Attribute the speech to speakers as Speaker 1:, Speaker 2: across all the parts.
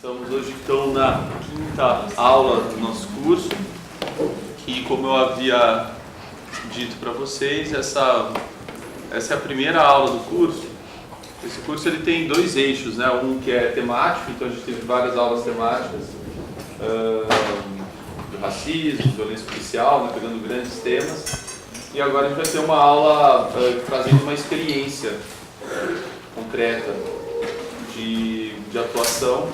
Speaker 1: Estamos hoje então na quinta aula do nosso curso, que, como eu havia dito para vocês, essa é a primeira aula do curso. Esse curso ele tem dois eixos, né? Um que é temático, então a gente teve várias aulas temáticas do racismo, violência policial, né? Pegando grandes temas. E agora a gente vai ter uma aula trazendo uma experiência concreta de atuação.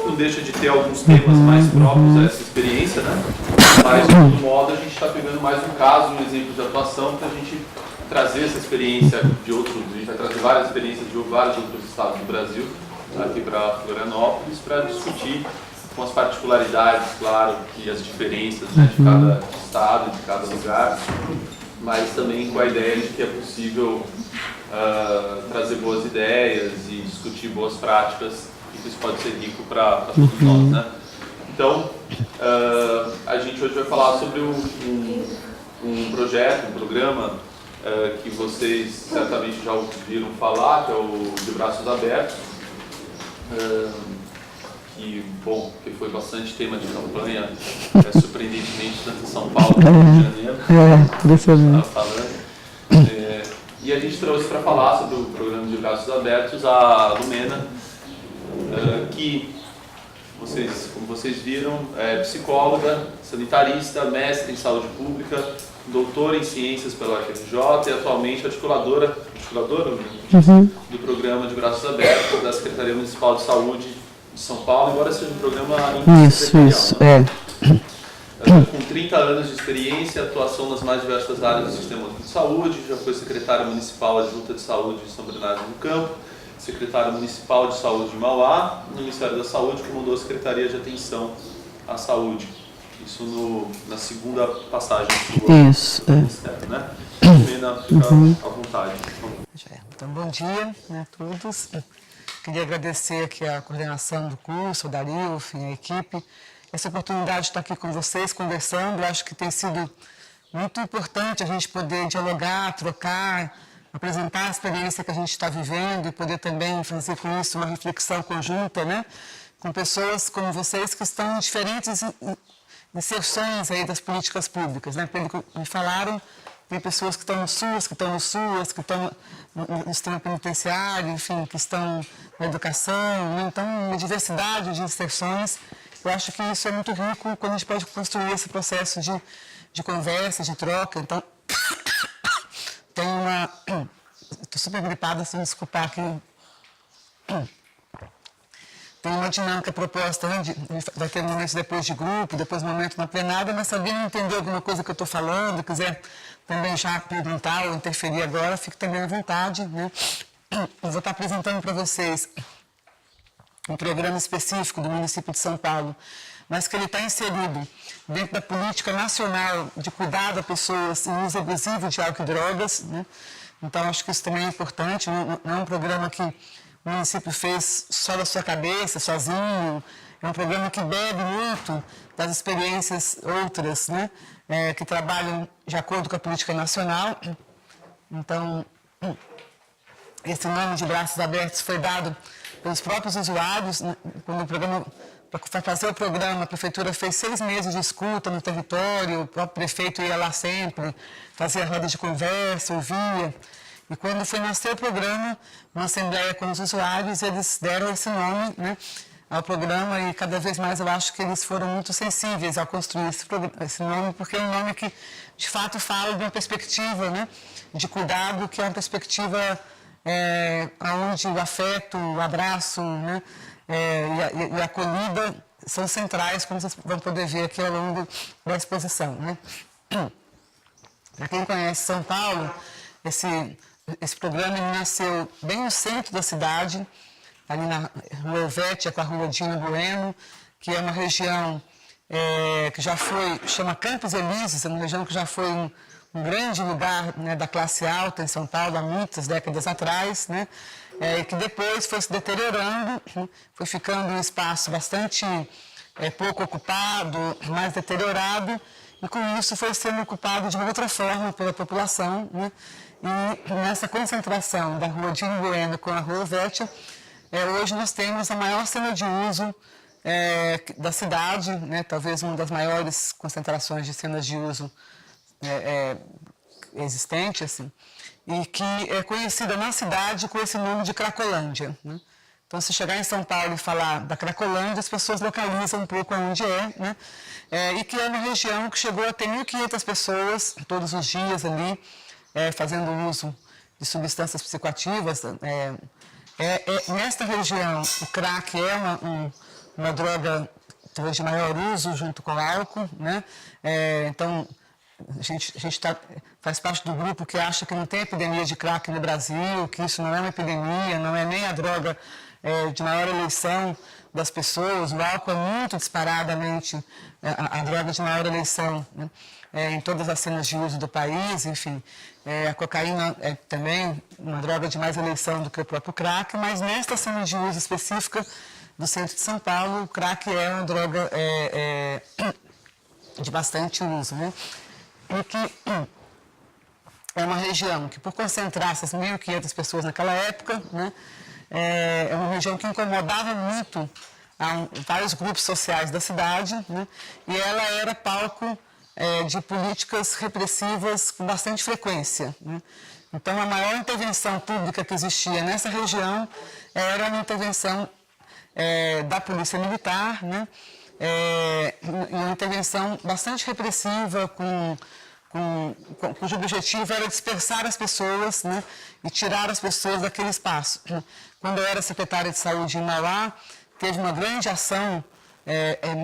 Speaker 1: Não deixa de ter alguns temas mais próprios a essa experiência, né? Mas, de todo modo, a gente está pegando mais um caso, um exemplo de atuação, para a gente trazer essa experiência de outros. A gente vai trazer várias experiências de vários outros estados do Brasil, aqui para Florianópolis, para discutir com as particularidades, claro, e as diferenças, né, de cada estado, de cada lugar, mas também com a ideia de que é possível trazer boas ideias e discutir boas práticas, e isso pode ser rico para todos nós, né? Então, a gente hoje vai falar sobre um projeto, um programa que vocês certamente já ouviram falar, que é o De Braços Abertos, que foi bastante tema de campanha, surpreendentemente, tanto em São Paulo quanto no Rio de Janeiro. E a gente trouxe para falar sobre o programa de Braços Abertos a Lumena, que, como vocês viram, é psicóloga, sanitarista, mestre em saúde pública, doutora em ciências pela UFRJ e atualmente articuladora do programa de Braços Abertos da Secretaria Municipal de Saúde de São Paulo, embora seja um programa intersectorial. Com 30 anos de experiência, atuação nas mais diversas áreas do Sistema Único de Saúde, já foi secretária municipal adjunta de saúde de São Bernardo do Campo, secretária municipal de saúde de Mauá, no Ministério da Saúde, comandou a Secretaria de Atenção à Saúde. Isso na segunda passagem do Ministério, né? Lumena, fica à vontade.
Speaker 2: Então, bom dia, né, a todos. Queria agradecer aqui a coordenação do curso, o Dario, a equipe, essa oportunidade de estar aqui com vocês, conversando. Eu acho que tem sido muito importante a gente poder dialogar, trocar, apresentar a experiência que a gente está vivendo e poder também fazer com isso uma reflexão conjunta, né? Com pessoas como vocês que estão em diferentes inserções aí das políticas públicas, né? Pelo que me falaram, tem pessoas que estão no SUS, que estão no sistema penitenciário, enfim, que estão na educação, né? Então, uma diversidade de inserções. Eu acho que isso é muito rico quando a gente pode construir esse processo de conversa, de troca. Então, tem uma... Estou super gripada, se me desculpar aqui. Tem uma dinâmica proposta, né? Vai ter momentos depois de grupo, depois momento na plenária, mas se alguém não entender alguma coisa que eu estou falando, quiser também já perguntar ou interferir agora, fique também à vontade, né? Eu vou estar apresentando para vocês um programa específico do município de São Paulo, mas que ele está inserido dentro da política nacional de cuidado a pessoas em uso abusivo de álcool e drogas, né? Então, acho que isso também é importante, não é um programa que o município fez só da sua cabeça, sozinho, é um programa que bebe muito das experiências outras, né? Que trabalham de acordo com a política nacional. Então, esse nome de Braços Abertos foi dado pelos próprios usuários, né? Quando o programa, para fazer o programa, a prefeitura fez 6 meses de escuta no território, o próprio prefeito ia lá sempre, fazia roda de conversa, ouvia. E quando foi nascer o programa, uma assembleia com os usuários, eles deram esse nome, né, ao programa, e cada vez mais eu acho que eles foram muito sensíveis ao construir esse nome, porque é um nome que, de fato, fala de uma perspectiva, né, de cuidado, que é uma perspectiva onde o afeto, o abraço, né, e a acolhida são centrais, como vocês vão poder ver aqui ao longo da exposição, né. Para quem conhece São Paulo, esse programa nasceu bem no centro da cidade, ali na Rua Helvétia, com a Rua Dino Bueno, que é uma região que já foi, chama Campos Elíseos, é uma região que já foi um grande lugar, né, da classe alta em São Paulo há muitas décadas atrás, né, e que depois foi se deteriorando, foi ficando um espaço bastante pouco ocupado, mais deteriorado, e com isso foi sendo ocupado de uma outra forma pela população, né? E nessa concentração da Rua Dino Bueno com a Rua Helvétia, hoje nós temos a maior cena de uso da cidade, né, talvez uma das maiores concentrações de cenas de uso existente, assim, e que é conhecida na cidade com esse nome de Cracolândia, né? Então, se chegar em São Paulo e falar da Cracolândia, as pessoas localizam um pouco onde né? E que é uma região que chegou a ter 1.500 pessoas todos os dias ali, fazendo uso de substâncias psicoativas. Nesta região, o crack é uma droga talvez de maior uso junto com o álcool, né? Então, a gente faz parte do grupo que acha que não tem epidemia de crack no Brasil, que isso não é uma epidemia, não é nem a droga de maior eleição das pessoas. O álcool é muito disparadamente a droga de maior eleição, né? Em todas as cenas de uso do país, enfim. A cocaína é também uma droga de mais eleição do que o próprio crack, mas nesta cena de uso específica do centro de São Paulo, o crack é uma droga de bastante uso, né? E que é uma região que, por concentrar essas 1.500 pessoas naquela época, né, é uma região que incomodava muito vários grupos sociais da cidade, né, e ela era palco de políticas repressivas com bastante frequência, né. Então, a maior intervenção pública que existia nessa região era uma intervenção da Polícia Militar, né, uma intervenção bastante repressiva, cujo objetivo era dispersar as pessoas, né, e tirar as pessoas daquele espaço. Quando eu era secretária de Saúde em Mauá, teve uma grande ação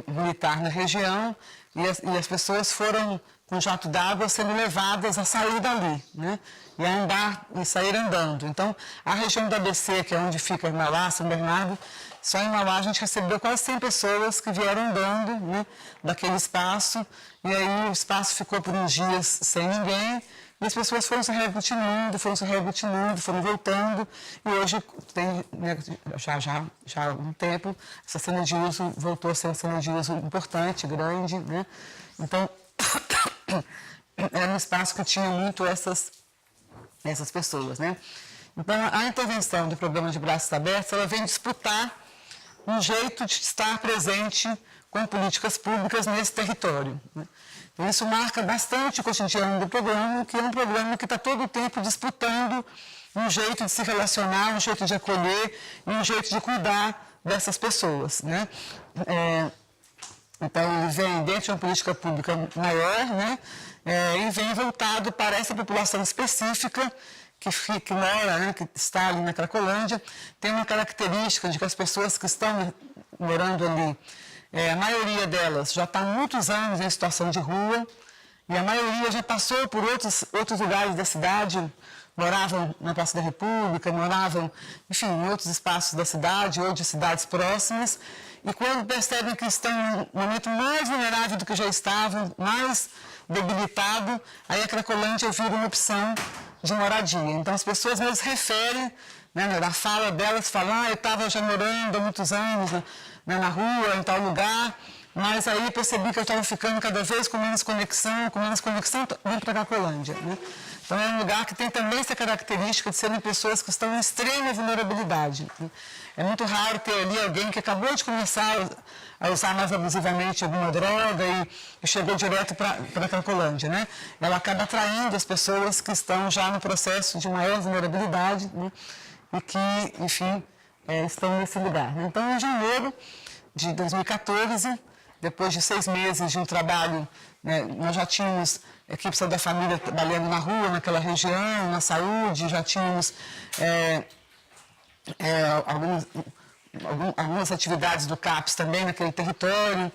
Speaker 2: militar na região e as pessoas foram com jato d'água sendo levadas a sair dali, né, e a andar e sair andando. Então, a região do ABC, que é onde fica Mauá, São Bernardo, só em Mauá a gente recebeu quase 100 pessoas que vieram andando, né, daquele espaço, e aí o espaço ficou por uns dias sem ninguém, e as pessoas foram se reaglutinando, foram voltando, e hoje tem, né, já há algum tempo, essa cena de uso voltou a ser uma cena de uso importante, grande, né? Então, era um espaço que tinha muito essas pessoas, né? Então, a intervenção do programa de Braços Abertos, ela vem disputar um jeito de estar presente com políticas públicas nesse território, né? Então, isso marca bastante o cotidiano do programa, que é um programa que está todo o tempo disputando um jeito de se relacionar, um jeito de acolher e um jeito de cuidar dessas pessoas, né? Então, ele vem dentro de uma política pública maior, né? E vem voltado para essa população específica que mora, né, que está ali na Cracolândia. Tem uma característica de que as pessoas que estão morando ali, a maioria delas já está há muitos anos em situação de rua, e a maioria já passou por outros lugares da cidade, moravam na Praça da República, moravam, enfim, em outros espaços da cidade ou de cidades próximas, e quando percebem que estão em um momento mais vulnerável do que já estavam, mais debilitado, aí a Cracolândia vira uma opção de moradia. Então, as pessoas elas referem, né, na fala delas, falam, eu estava já morando há muitos anos na rua, em tal lugar, mas aí percebi que eu estava ficando cada vez com menos conexão, vim para a Cracolândia, né? Então, é um lugar que tem também essa característica de serem pessoas que estão em extrema vulnerabilidade, né? É muito raro ter ali alguém que acabou de começar a usar mais abusivamente alguma droga e chegou direto para a Cracolândia, né? Ela acaba atraindo as pessoas que estão já no processo de maior vulnerabilidade, né? E que, enfim, estão nesse lugar, né? Então, em janeiro de 2014, depois de 6 meses de um trabalho, né, nós já tínhamos equipe Saúde da Família trabalhando na rua, naquela região, na saúde, já tínhamos algumas atividades do CAPS também naquele território,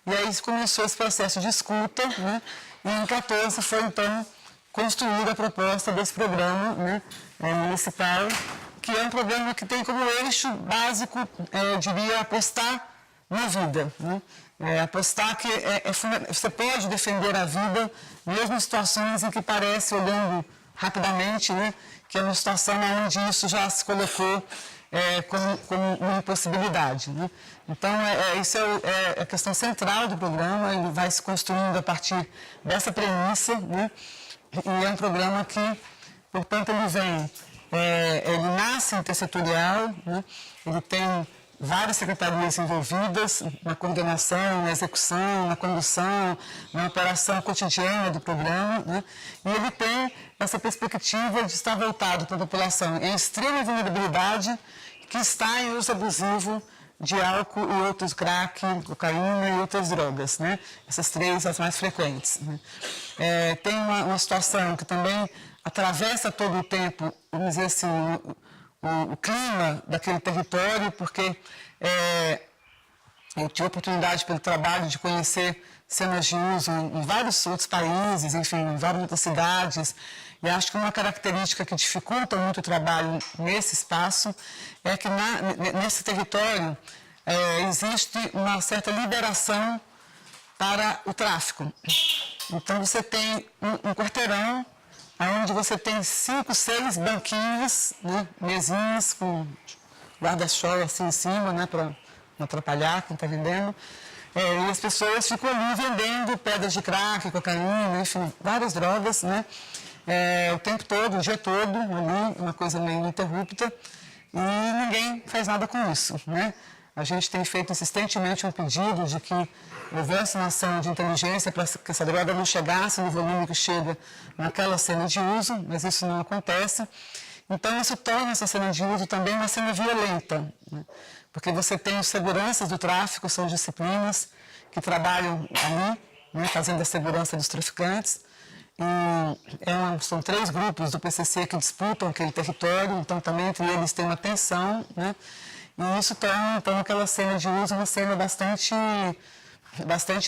Speaker 2: e aí começou esse processo de escuta, né, e em 2014 foi então construída a proposta desse programa, né, municipal, que é um programa que tem como eixo básico, eu diria, apostar na vida, né? Apostar que você pode defender a vida mesmo em situações em que parece, olhando rapidamente, né, que é uma situação onde isso já se colocou como uma impossibilidade, né? Então, isso é a questão central do programa, ele vai se construindo a partir dessa premissa, né? E é um programa que, portanto, ele vem ele nasce intersetorial, né? Ele tem várias secretarias envolvidas na coordenação, na execução, na condução, na operação cotidiana do programa, né? E ele tem essa perspectiva de estar voltado para a população em extrema vulnerabilidade que está em uso abusivo de álcool e outros crack, cocaína e outras drogas, né? Essas três as mais frequentes, né? Tem uma situação que também atravessa todo o tempo, vamos dizer assim, o clima daquele território, porque eu tive a oportunidade pelo trabalho de conhecer cenas de uso em vários outros países, enfim, em várias outras cidades, e acho que uma característica que dificulta muito o trabalho nesse espaço é que nesse território existe uma certa liberação para o tráfico. Então você tem um quarteirão onde você tem 5, 6 banquinhos, né, mesinhas com guarda-chuva assim em cima, né, para não atrapalhar quem está vendendo. E as pessoas ficam ali vendendo pedras de crack, cocaína, enfim, várias drogas, né, o tempo todo, o dia todo, ali, uma coisa meio ininterrupta, e ninguém faz nada com isso, né. A gente tem feito insistentemente um pedido de que houvesse uma ação de inteligência para que essa droga não chegasse no volume que chega naquela cena de uso, mas isso não acontece. Então, isso torna essa cena de uso também uma cena violenta, né? Porque você tem os seguranças do tráfico, são disciplinas que trabalham ali, né, fazendo a segurança dos traficantes. E são 3 grupos do PCC que disputam aquele território, então também entre eles tem uma tensão, né? E isso torna, então, aquela cena de uso uma cena bastante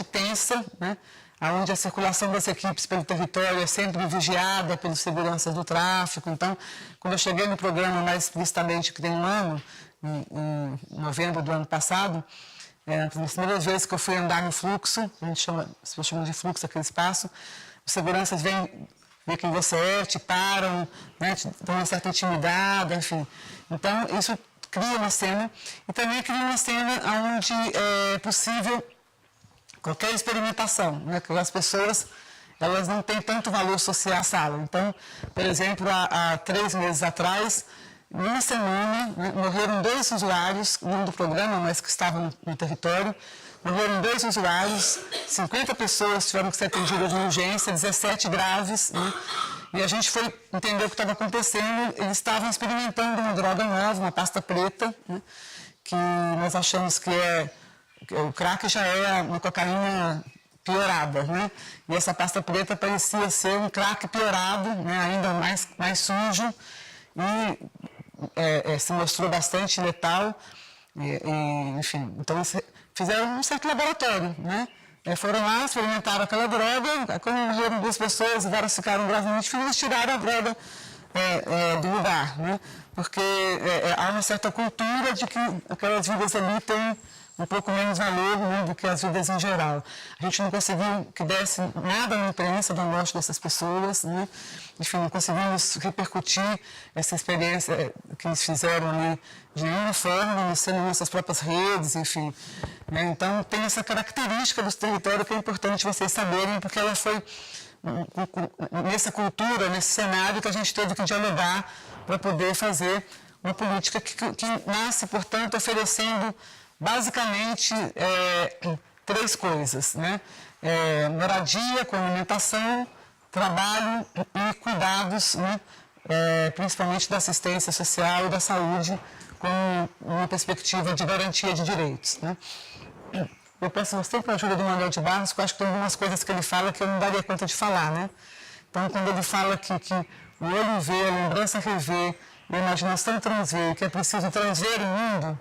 Speaker 2: tensa, né? Onde a circulação das equipes pelo território é sempre vigiada pelos seguranças do tráfico. Então, quando eu cheguei no programa mais explicitamente, que tem um ano, em novembro do ano passado, nas primeiras vezes que eu fui andar no fluxo, a gente chama, as pessoas chamam de fluxo aquele espaço, os seguranças vêm ver quem você é, te param, né, te dão uma certa intimidade, enfim. Então, isso cria uma cena, e também cria uma cena onde é possível qualquer experimentação, né? Que as pessoas, elas não têm tanto valor social à sala. Então, por exemplo, há 3 meses atrás, numa semana, né, morreram 2 usuários, não do programa, mas que estavam no território, morreram 2 usuários, 50 pessoas tiveram que ser atendidas de urgência, 17 graves, né? E a gente foi entender o que estava acontecendo. Eles estavam experimentando uma droga nova, uma pasta preta, né, que nós achamos que o crack já é uma cocaína piorada, né? E essa pasta preta parecia ser um crack piorado, né, ainda mais sujo, e se mostrou bastante letal. Enfim, então fizeram um certo laboratório, né? Foram lá, experimentaram aquela droga, como morreram 2 pessoas e várias ficaram gravemente feridas, tiraram a droga do lugar, né? Porque há uma certa cultura de que aquelas vidas ali têm um pouco menos valor, né, do que as vidas em geral. A gente não conseguiu que desse nada na imprensa da morte dessas pessoas, né? Enfim, não conseguimos repercutir essa experiência que eles fizeram ali de nenhuma forma, sendo nossas próprias redes, enfim, né? Então, tem essa característica do território que é importante vocês saberem, porque ela foi nessa cultura, nesse cenário que a gente teve que dialogar para poder fazer uma política que nasce, portanto, oferecendo basicamente 3 coisas, né? Moradia, com alimentação, trabalho e cuidados, né? Principalmente da assistência social e da saúde, com uma perspectiva de garantia de direitos, né? Eu peço sempre a ajuda do Manuel de Barros, porque eu acho que tem algumas coisas que ele fala que eu não daria conta de falar, né? Então, quando ele fala que o olho vê, a lembrança revê, a imaginação transvê, que é preciso transver o mundo,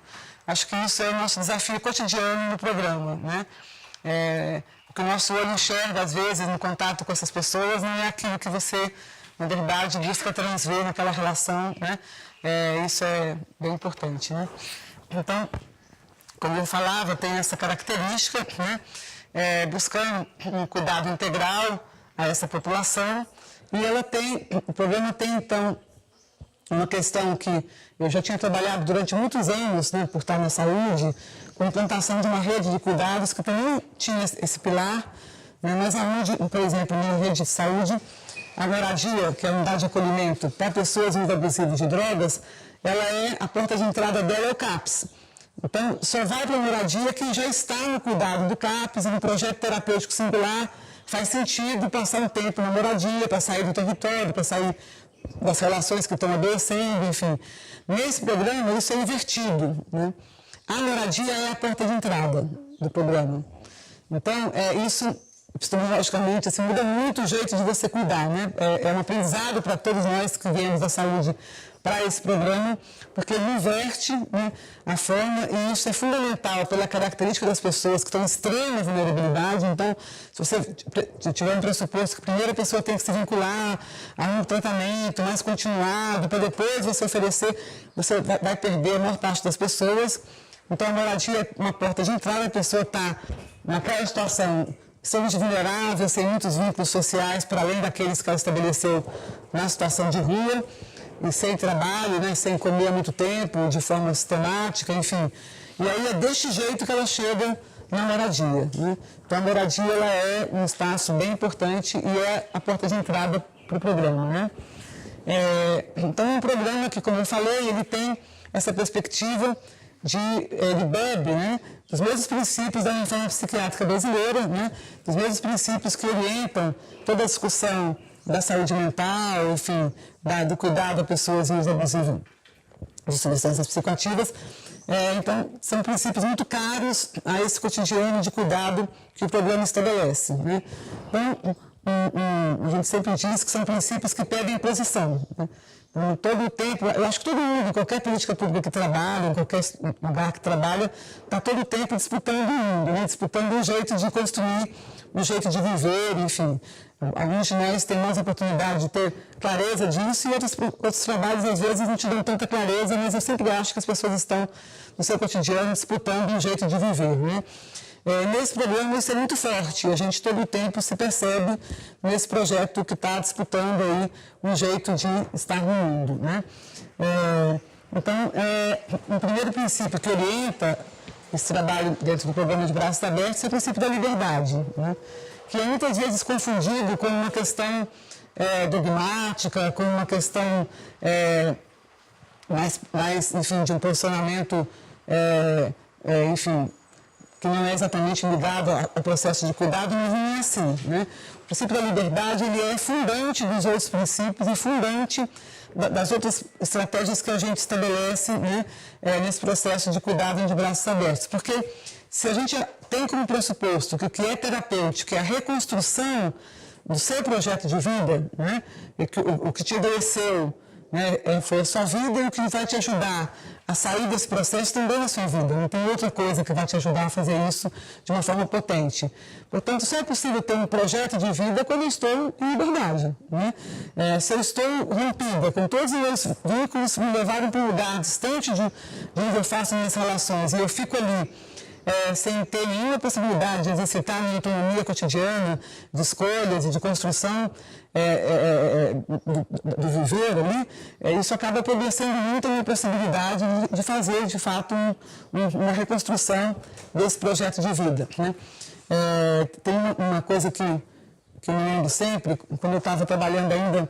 Speaker 2: acho que isso é o nosso desafio cotidiano no programa, né? O que o nosso olho enxerga, às vezes, no contato com essas pessoas, não é aquilo que você, na verdade, busca transver naquela relação, né? Isso é bem importante, né? Então, como eu falava, tem essa característica, né? Buscando um cuidado integral a essa população, e o programa tem, então, uma questão que eu já tinha trabalhado durante muitos anos, né, por estar na saúde, com a implantação de uma rede de cuidados que também tinha esse pilar, né, mas aonde, por exemplo, na rede de saúde, a moradia, que é a unidade de acolhimento para pessoas em uso abusivo de drogas, ela a porta de entrada dela é o CAPS. Então, só vai para a moradia quem já está no cuidado do CAPS, no projeto terapêutico singular, faz sentido passar um tempo na moradia, para sair do território, para sair das relações que estão adoecendo, enfim. Nesse programa, isso é invertido, né? A moradia é a porta de entrada do programa. Então, isso, epistemologicamente, assim, muda muito o jeito de você cuidar, né? É um aprendizado para todos nós que viemos da saúde para esse programa, porque ele inverte, né, a forma, e isso é fundamental pela característica das pessoas que estão em extrema vulnerabilidade. Então, se você tiver um pressuposto que a primeira pessoa tem que se vincular a um tratamento mais continuado, para depois você oferecer, você vai perder a maior parte das pessoas. Então, a moradia é uma porta de entrada, a pessoa está naquela situação extremamente vulnerável, sem muitos vínculos sociais, para além daqueles que ela estabeleceu na situação de rua, e sem trabalho, né, sem comer há muito tempo, de forma sistemática, enfim. E aí é deste jeito que ela chega na moradia, né? Então a moradia ela é um espaço bem importante e é a porta de entrada para o programa, né? Então é um programa que, como eu falei, ele tem essa perspectiva ele bebe, né, dos mesmos princípios da reforma psiquiátrica brasileira, né, dos mesmos princípios que orientam toda a discussão da saúde mental, enfim, do cuidado a pessoas em uso abusivo de substâncias psicoativas. Então, são princípios muito caros a esse cotidiano de cuidado que o programa estabelece, né? Então, a gente sempre diz que são princípios que pedem posição, né? Todo o tempo, eu acho que todo mundo, em qualquer política pública que trabalha, em qualquer lugar que trabalha, está todo o tempo disputando o mundo, né? Disputando um jeito de construir, um jeito de viver, enfim. Alguns de nós têm mais oportunidade de ter clareza disso e outros trabalhos, às vezes, não te dão tanta clareza, mas eu sempre acho que as pessoas estão, no seu cotidiano, disputando um jeito de viver, né? Nesse programa isso é muito forte, a gente todo o tempo se percebe nesse projeto que está disputando aí um jeito de estar no mundo, né? Então, o primeiro princípio que orienta esse trabalho dentro do programa de Braços Abertos é o princípio da liberdade, né? Que é muitas vezes confundido com uma questão dogmática, com uma questão mais, enfim, de um posicionamento, enfim, que não é exatamente ligado ao processo de cuidado, mas não é assim, né? O princípio da liberdade ele é fundante dos outros princípios e fundante das outras estratégias que a gente estabelece, né, nesse processo de cuidado de braços abertos. Porque se a gente tem como pressuposto que o que é terapêutico é a reconstrução do seu projeto de vida, né, e que o que te adoeceu, né, foi a sua vida, e o que vai te ajudar a sair desse processo também é a sua vida. Não tem outra coisa que vai te ajudar a fazer isso de uma forma potente. Portanto, só é possível ter um projeto de vida quando eu estou em liberdade, né? Se eu estou rompida com todos os meus vínculos que me levaram para um lugar distante de onde eu faço minhas relações, e eu fico ali sem ter nenhuma possibilidade de exercitar a minha autonomia cotidiana, de escolhas e de construção do viver ali, isso acaba apodrecendo muito a minha possibilidade de fazer, de fato, uma reconstrução desse projeto de vida, né? Tem uma coisa que eu me lembro sempre, quando eu estava trabalhando ainda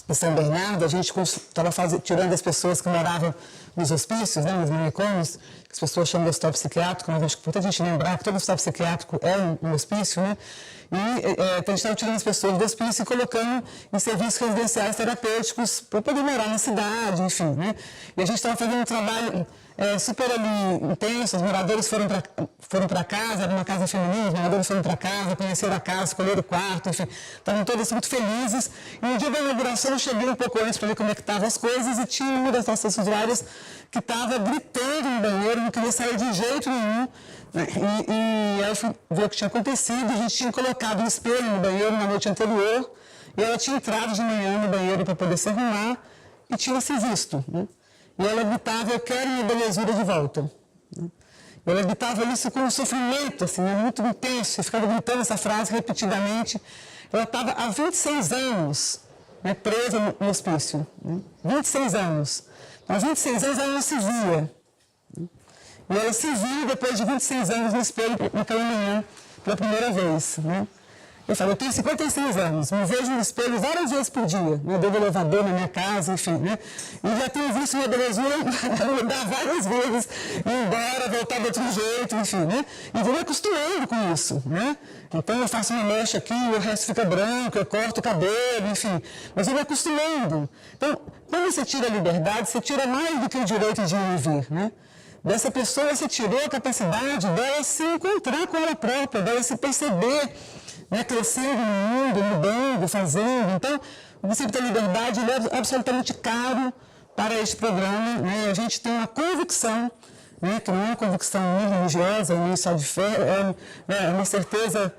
Speaker 2: em São Bernardo, a gente estava tirando as pessoas que moravam nos hospícios, né, nos manicômios, que as pessoas chamam de hospital psiquiátrico, mas acho que é importante a gente lembrar que todo hospital psiquiátrico é um hospício, né? E a gente estava tirando as pessoas do hospício e colocando em serviços residenciais terapêuticos para poder morar na cidade, enfim, né? E a gente estava fazendo um trabalho super ali intenso, os moradores foram para casa, era uma casa feminina, os moradores foram para casa, conheceram a casa, escolheram o quarto, enfim, estavam todos muito felizes. E no dia da inauguração eu cheguei um pouco antes para ver como é que estavam as coisas e tinha uma das nossas usuárias que estava gritando no banheiro, não queria sair de jeito nenhum. E aí eu fui ver o que tinha acontecido, a gente tinha colocado um espelho no banheiro na noite anterior e ela tinha entrado de manhã no banheiro para poder se arrumar e tinha se visto, né? E ela gritava, eu quero minha belezura de volta. E ela gritava isso com um sofrimento, assim, muito intenso, e ficava gritando essa frase repetidamente. Ela estava há 26 anos, né, presa no hospício. 26 anos. Há 26 anos ela não se via. E ela se viu depois de 26 anos no espelho naquela manhã, pela primeira vez, né? Eu falo, eu tenho 56 anos, me vejo no espelho várias vezes por dia, né? Dentro do elevador, na minha casa, enfim, né? E já tenho visto minha belezura mudar várias vezes, ir embora, voltar de outro jeito, enfim, né? E vou me acostumando com isso, né? Então eu faço uma mecha aqui, o resto fica branco, eu corto o cabelo, enfim. Mas eu me acostumando. Então, quando você tira a liberdade, você tira mais do que o direito de ir e vir, né? Dessa pessoa você tirou a capacidade dela se encontrar com ela própria, dela se perceber, né, crescendo no mundo, mudando, fazendo. Então, o princípio da liberdade ele é absolutamente caro para este programa. Né? A gente tem uma convicção, né, que não é uma convicção nem religiosa, nem só de fé, é uma certeza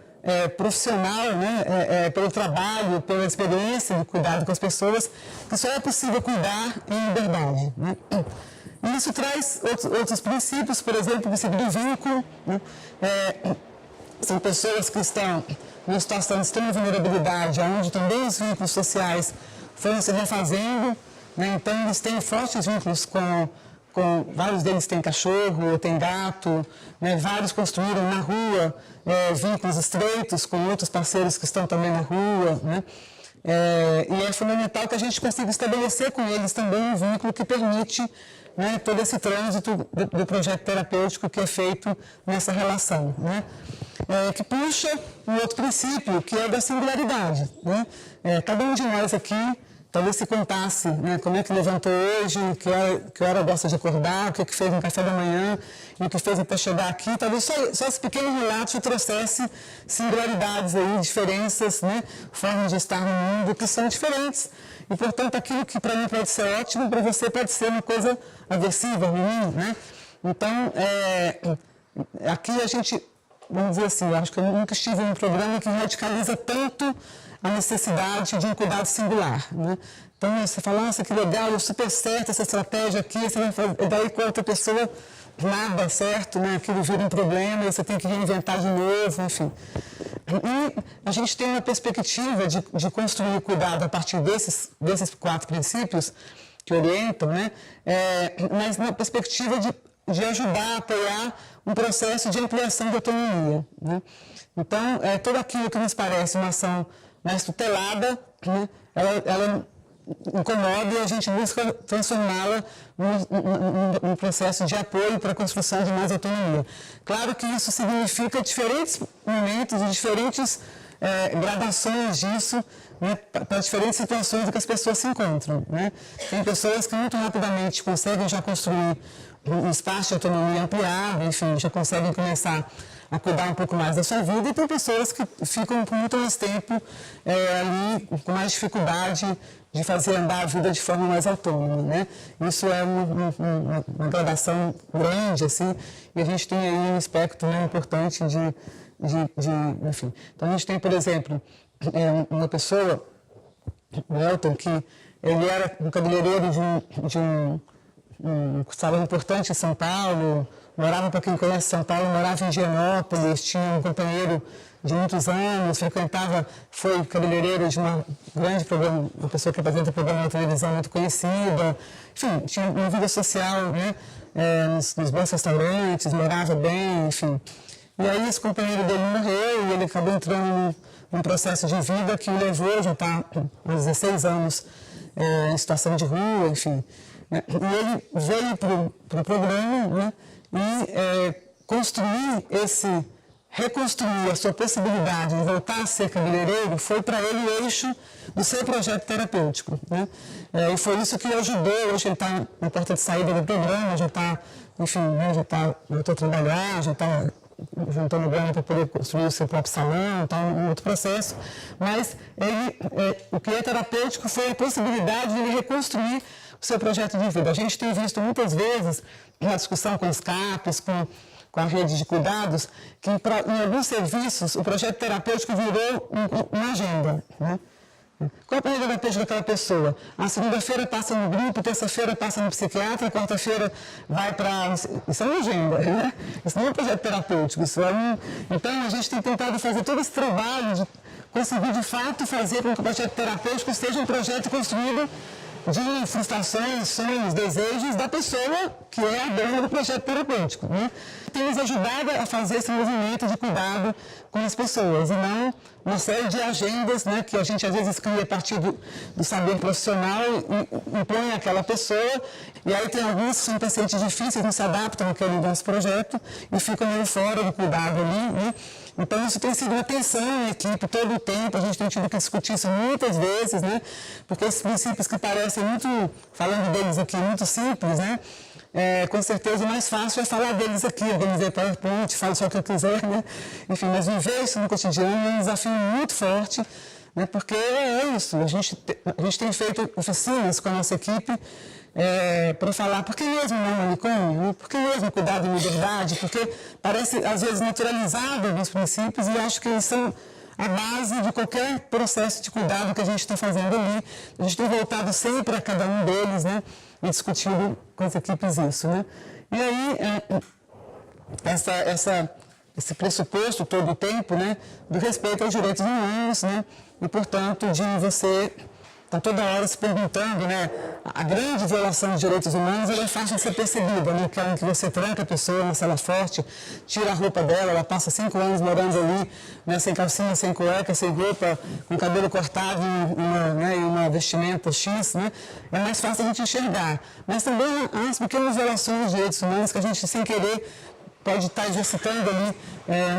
Speaker 2: profissional, né, pelo trabalho, pela experiência de cuidado com as pessoas, que só é possível cuidar em liberdade. Né? E isso traz outros princípios, por exemplo, o princípio do vínculo. Né? São pessoas que estão numa situação de extrema vulnerabilidade, onde também os vínculos sociais foram se refazendo, né? Então eles têm fortes vínculos com vários deles têm cachorro, têm gato, né? Vários construíram na rua vínculos estreitos com outros parceiros que estão também na rua, né? E é fundamental que a gente consiga estabelecer com eles também um vínculo que permite, né, todo esse trânsito do projeto terapêutico que é feito nessa relação, né? Que puxa um outro princípio, que é da singularidade, né? Cada um de nós aqui talvez se contasse, né, como é que levantou hoje, que hora gosta de acordar, o que fez no café da manhã, e o que fez até chegar aqui. Talvez só esse pequeno relato trouxesse singularidades aí, diferenças, né, formas de estar no mundo que são diferentes. E, portanto, aquilo que para mim pode ser ótimo, para você pode ser uma coisa aversiva, ruim, né? Então, aqui a gente, vamos dizer assim, eu acho que eu nunca estive em um programa que radicaliza tanto a necessidade de um cuidado singular, né? Então, você fala, nossa, que legal, deu super certo essa estratégia aqui, você vai fazer, daí com a outra pessoa nada certo, né? Aquilo vira um problema, você tem que reinventar de novo, enfim. E a gente tem uma perspectiva de construir o cuidado a partir desses 4 princípios que orientam, né? Mas na perspectiva de ajudar, apoiar um processo de ampliação de autonomia, né? Então, tudo aquilo que nos parece uma ação mais tutelada, né, ela incomoda e a gente busca transformá-la num processo de apoio para a construção de mais autonomia. Claro que isso significa diferentes momentos e diferentes gradações disso, né, para diferentes situações em que as pessoas se encontram. Né? Tem pessoas que muito rapidamente conseguem já construir um espaço de autonomia ampliado, enfim, já conseguem começar a cuidar um pouco mais da sua vida, e tem pessoas que ficam por muito mais tempo ali, com mais dificuldade de fazer andar a vida de forma mais autônoma, né? Isso é uma gradação grande, assim, e a gente tem aí um espectro, né, importante enfim. Então, a gente tem, por exemplo, uma pessoa, o Elton, que ele era um cabeleireiro de um salão importante em São Paulo, morava, para quem conhece São Paulo, morava em Higienópolis, tinha um companheiro de muitos anos, foi cabeleireiro de uma pessoa que apresenta programa de televisão muito conhecida, enfim, tinha uma vida social, né, nos bons restaurantes, morava bem, enfim. E aí esse companheiro dele morreu e ele acabou entrando num processo de vida que o levou a já estar há 16 anos em situação de rua, enfim. E ele veio para o programa, né, e reconstruir a sua possibilidade de voltar a ser cabeleireiro foi para ele o eixo do seu projeto terapêutico. Né? E foi isso que o ajudou. Hoje ele está na porta de saída do programa, já está, enfim, né, voltou a trabalhar, já está juntando grana para poder construir o seu próprio salão, está um outro processo. Mas o que é terapêutico foi a possibilidade de ele reconstruir o seu projeto de vida. A gente tem visto muitas vezes, na discussão com os CAPs, com a rede de cuidados, que em alguns serviços o projeto terapêutico virou uma agenda. Né? Qual é a agenda terapêutica daquela pessoa? A segunda-feira passa no grupo, terça-feira passa no psiquiatra, quarta-feira vai para... Isso é uma agenda, né? Isso não é um projeto terapêutico. Então, a gente tem tentado fazer todo esse trabalho de conseguir, de fato, fazer com que o projeto terapêutico seja um projeto construído de frustrações, sonhos, desejos da pessoa que é a dona do projeto terapêutico. Né? tem nos ajudado a fazer esse movimento de cuidado com as pessoas, e não uma série de agendas, né, que a gente às vezes cria a partir do saber profissional e impõe àquela pessoa, e aí tem alguns que são pacientes difíceis, não se adaptam àquele nosso projeto e ficam meio fora do cuidado ali, né? Então, isso tem sido uma tensão na equipe todo o tempo, a gente tem tido que discutir isso muitas vezes, né? Porque esses princípios que parecem muito, falando deles aqui, muito simples, né? Com certeza o mais fácil é falar deles aqui, organizar PowerPoint, falo só o que eu quiser, né? Enfim, mas viver isso no cotidiano é um desafio muito forte, né? Porque é isso, a gente tem feito oficinas com a nossa equipe para falar, por que mesmo não manicômio? Por que mesmo cuidar da liberdade? Porque parece, às vezes, naturalizado alguns princípios e acho que eles são a base de qualquer processo de cuidado que a gente está fazendo ali. A gente tem voltado sempre a cada um deles, né? E discutido com as equipes isso, né? E aí, esse pressuposto todo o tempo, né? Do respeito aos direitos humanos, né? E, portanto, de você está toda hora se perguntando, né? A grande violação dos direitos humanos ela é fácil de ser percebida, né? Que é que você tranca a pessoa na cela forte, tira a roupa dela, ela passa 5 anos morando ali, né? Sem calcinha, sem cueca, sem roupa, com cabelo cortado e uma vestimenta X, né? É mais fácil a gente enxergar. Mas também há as pequenas violações dos direitos humanos que a gente, sem querer, pode estar exercitando ali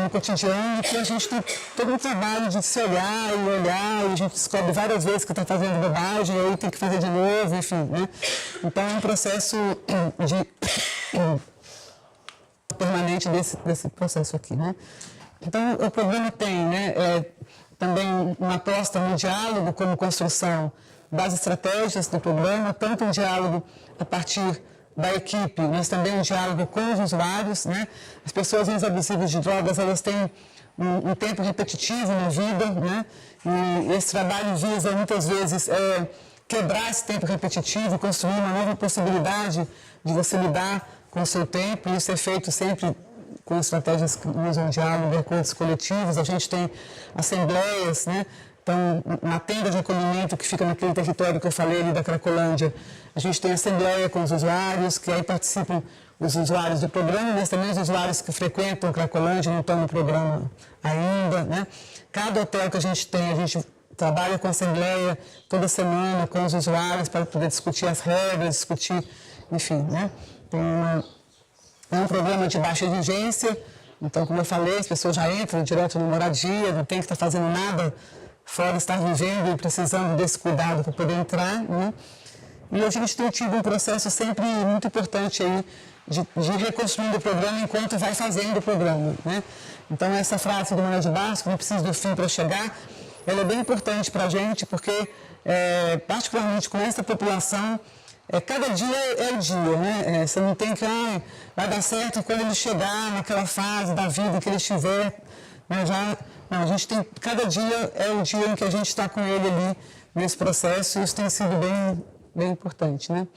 Speaker 2: no cotidiano, que a gente tem todo um trabalho de se olhar e a gente descobre várias vezes que está fazendo bobagem, e aí tem que fazer de novo, enfim, né? Então é um processo permanente desse processo aqui, né? Então o programa tem, né, também uma aposta no diálogo como construção das estratégias do programa, tanto um diálogo a partir da equipe, mas também um diálogo com os usuários, né? As pessoas abusivas de drogas, elas têm um tempo repetitivo na vida, né? E esse trabalho visa, muitas vezes, quebrar esse tempo repetitivo, construir uma nova possibilidade de você lidar com o seu tempo, e isso é feito sempre com estratégias que usam diálogo, acordos coletivos. A gente tem assembleias, né? Então, na tenda de acolhimento que fica naquele território que eu falei ali da Cracolândia, a gente tem assembleia com os usuários, que aí participam os usuários do programa, mas também os usuários que frequentam Cracolândia não estão no programa ainda, né? Cada hotel que a gente tem, a gente trabalha com assembleia toda semana com os usuários para poder discutir as regras, discutir, enfim, né? É um programa de baixa exigência, então, como eu falei, as pessoas já entram direto na moradia, não tem que estar fazendo nada fora estar vivendo e precisando desse cuidado para poder entrar, né? E a gente tem tido um processo sempre muito importante aí de reconstruir o programa enquanto vai fazendo o programa, né? Então, essa frase do Manuel de Barros, que não precisa do fim para chegar, ela é bem importante para a gente, porque, particularmente com essa população, cada dia é o dia, né? Você não tem que, vai dar certo quando ele chegar naquela fase da vida que ele estiver, né? Não, a gente tem, cada dia é o dia em que a gente está com ele ali nesse processo, e isso tem sido bem importante, né?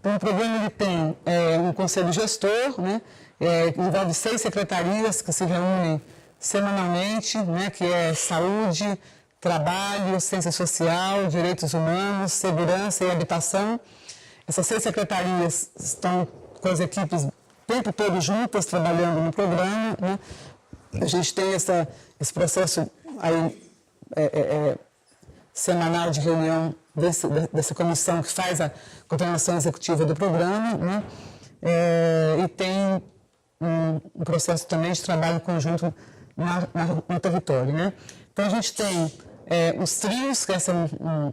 Speaker 2: Então, o programa ele tem um conselho gestor, né? Que envolve 6 secretarias que se reúnem semanalmente, né? Que é saúde, trabalho, ciência social, direitos humanos, segurança e habitação. Essas 6 secretarias estão com as equipes o tempo todo juntas, trabalhando no programa, né? A gente tem esse processo aí, semanal de reunião dessa comissão que faz a coordenação executiva do programa, né? E tem um processo também de trabalho conjunto no território, né? Então, a gente tem os trios, que é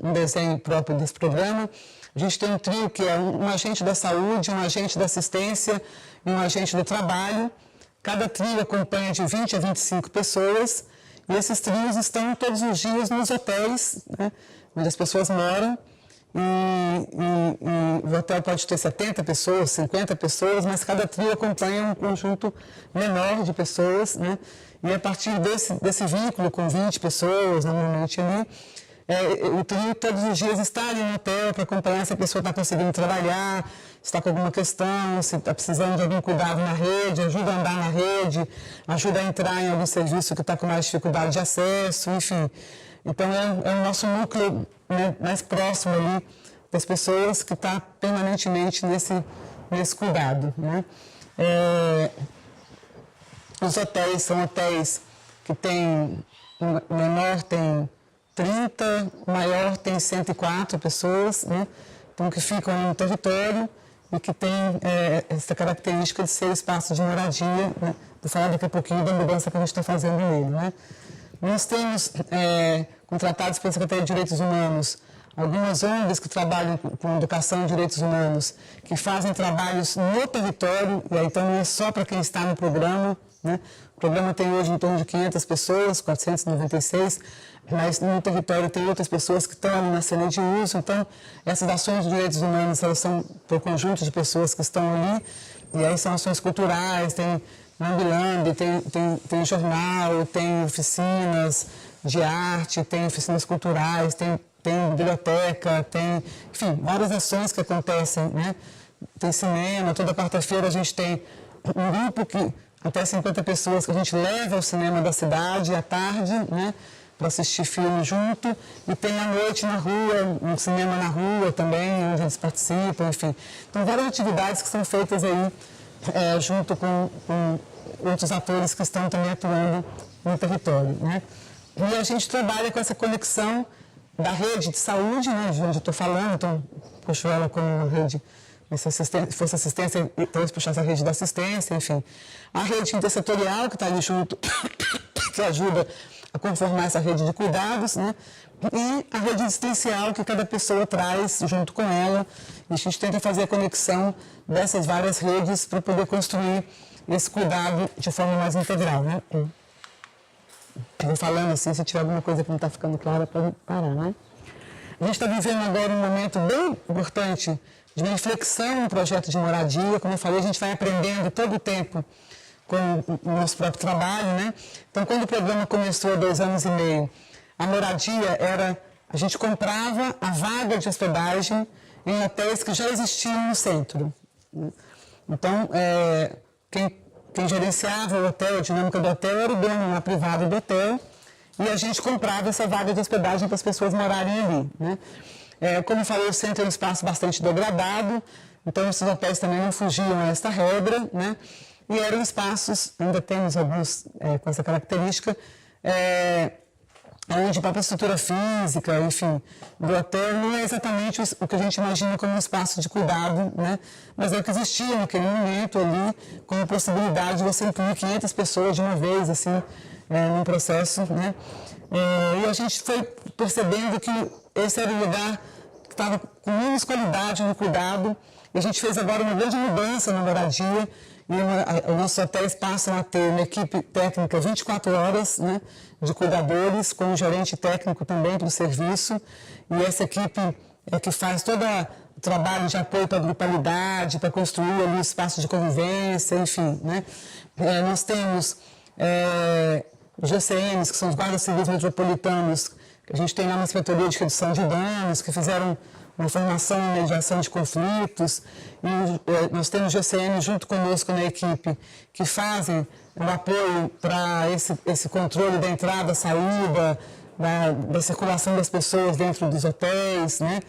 Speaker 2: um desenho próprio desse programa. A gente tem um trio que é um agente da saúde, um agente da assistência e um agente do trabalho. Cada trio acompanha de 20 a 25 pessoas, e esses trios estão todos os dias nos hotéis, né, onde as pessoas moram, e o hotel pode ter 70 pessoas, 50 pessoas, mas cada trio acompanha um conjunto menor de pessoas, né, e a partir desse vínculo com 20 pessoas, normalmente ali, o trio todos os dias está ali no hotel para acompanhar se a pessoa está conseguindo trabalhar, se está com alguma questão, se está precisando de algum cuidado na rede, ajuda a andar na rede, ajuda a entrar em algum serviço que está com mais dificuldade de acesso, enfim. Então, é o nosso núcleo, né, mais próximo ali das pessoas que está permanentemente nesse cuidado, né? Os hotéis são hotéis que tem, o menor tem 30, o maior tem 104 pessoas, né? Então, que ficam no território e que tem essa característica de ser espaço de moradia, né? Vou falar daqui a pouquinho da mudança que a gente está fazendo nele, né? Nós temos, contratados pela Secretaria de Direitos Humanos, algumas ONGs que trabalham com educação e direitos humanos, que fazem trabalhos no território, e aí então não é só para quem está no programa, né? O programa tem hoje em torno de 500 pessoas, 496, mas no território tem outras pessoas que estão ali na cena de uso, então essas ações de direitos humanos, elas são para o conjunto de pessoas que estão ali, e aí são ações culturais, tem Ambilande, tem jornal, tem oficinas de arte, tem oficinas culturais, tem biblioteca, tem, enfim, várias ações que acontecem, né? Tem cinema, toda quarta-feira a gente tem um grupo que até 50 pessoas que a gente leva ao cinema da cidade à tarde, né? Para assistir filme junto, e tem a noite na rua, um cinema na rua também, onde eles participam, enfim. Então, várias atividades que são feitas aí junto com outros atores que estão também atuando no território, né? E a gente trabalha com essa conexão da rede de saúde, né, de onde eu estou falando, então puxo ela como uma rede, se fosse assistência, talvez puxasse a rede da assistência, enfim. A rede intersetorial, que está ali junto, que ajuda a conformar essa rede de cuidados, né? E a rede assistencial que cada pessoa traz junto com ela. E a gente tenta fazer a conexão dessas várias redes para poder construir esse cuidado de forma mais integral, né? Vou falando assim, se tiver alguma coisa que não está ficando clara, para parar, né? A gente está vivendo agora um momento bem importante de uma reflexão no projeto de moradia. Como eu falei, a gente vai aprendendo todo o tempo com o nosso próprio trabalho, né? Então, quando o programa começou há 2 anos e meio, a moradia era, a gente comprava a vaga de hospedagem em hotéis que já existiam no centro. Então, quem gerenciava o hotel, a dinâmica do hotel, era o dono lá privado do hotel, e a gente comprava essa vaga de hospedagem para as pessoas morarem ali, né? Como eu falei, o centro é um espaço bastante degradado, então esses hotéis também não fugiam a esta regra, né? E eram espaços, ainda temos alguns com essa característica, onde a própria estrutura física, enfim, do hotel não é exatamente o que a gente imagina como um espaço de cuidado, né? Mas é o que existia naquele momento ali, com a possibilidade de você incluir 500 pessoas de uma vez, assim, num processo, né? E a gente foi percebendo que esse era o lugar que estava com menos qualidade no cuidado, e a gente fez agora uma grande mudança na moradia, e os nossos hotéis passam a ter uma equipe técnica 24 horas, né, de cuidadores, com um gerente técnico também para o serviço. E essa equipe é que faz todo o trabalho de apoio para a grupalidade, para construir ali o espaço de convivência, enfim, né. Nós temos os GCMs, que são os guardas civis metropolitanos, que a gente tem lá uma inspetoria de redução de danos, que fizeram uma formação em mediação de conflitos, e nós temos GCM junto conosco na equipe, que fazem o apoio para esse controle da entrada, saída, da circulação das pessoas dentro dos hotéis, né?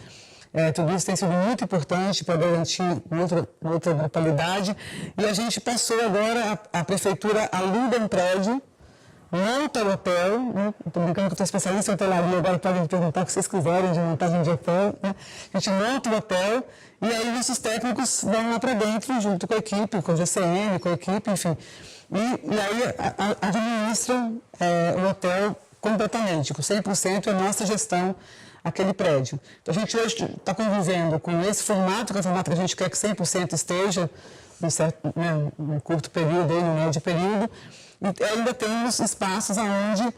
Speaker 2: Tudo isso tem sido muito importante para garantir uma outra qualidade. E a gente passou agora, a prefeitura aluga um prédio, monta o hotel, né? Estou brincando que eu estou especialista em hotelaria, agora podem me perguntar o que vocês quiserem de montagem de hotel, né? A gente monta o hotel e aí nossos técnicos vão lá para dentro, junto com a equipe, com o GCM, com a equipe, enfim. E aí administram o hotel completamente, com 100% é nossa gestão, aquele prédio. Então a gente hoje está convivendo com esse formato, que é o formato que a gente quer que 100% esteja, num curto período, no médio período. E ainda temos espaços onde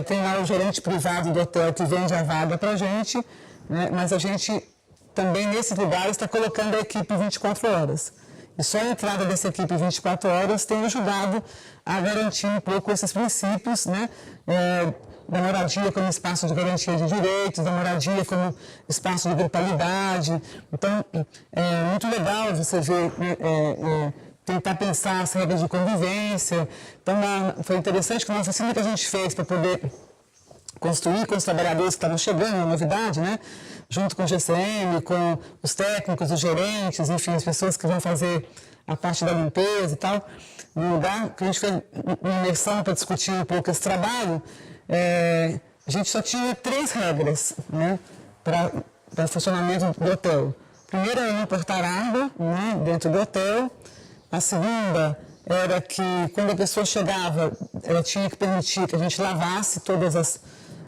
Speaker 2: tem lá o gerente privado do hotel que vende a vaga para a gente, né? Mas a gente também, nesses lugares, está colocando a equipe 24 horas. E só a entrada dessa equipe 24 horas tem ajudado a garantir um pouco esses princípios, né? Da moradia como espaço de garantia de direitos, da moradia como espaço de grupalidade. Então, é muito legal você ver, tentar pensar as regras de convivência. Então, foi interessante que uma oficina que a gente fez para poder construir com os trabalhadores que estavam chegando, uma novidade, né? Junto com o GCM, com os técnicos, os gerentes, enfim, as pessoas que vão fazer a parte da limpeza e tal, no lugar que a gente fez uma imersão para discutir um pouco esse trabalho, a gente só tinha 3 regras, né, para o funcionamento do hotel. A primeira era não portar água, né, dentro do hotel. A segunda era que quando a pessoa chegava, ela tinha que permitir que a gente lavasse todas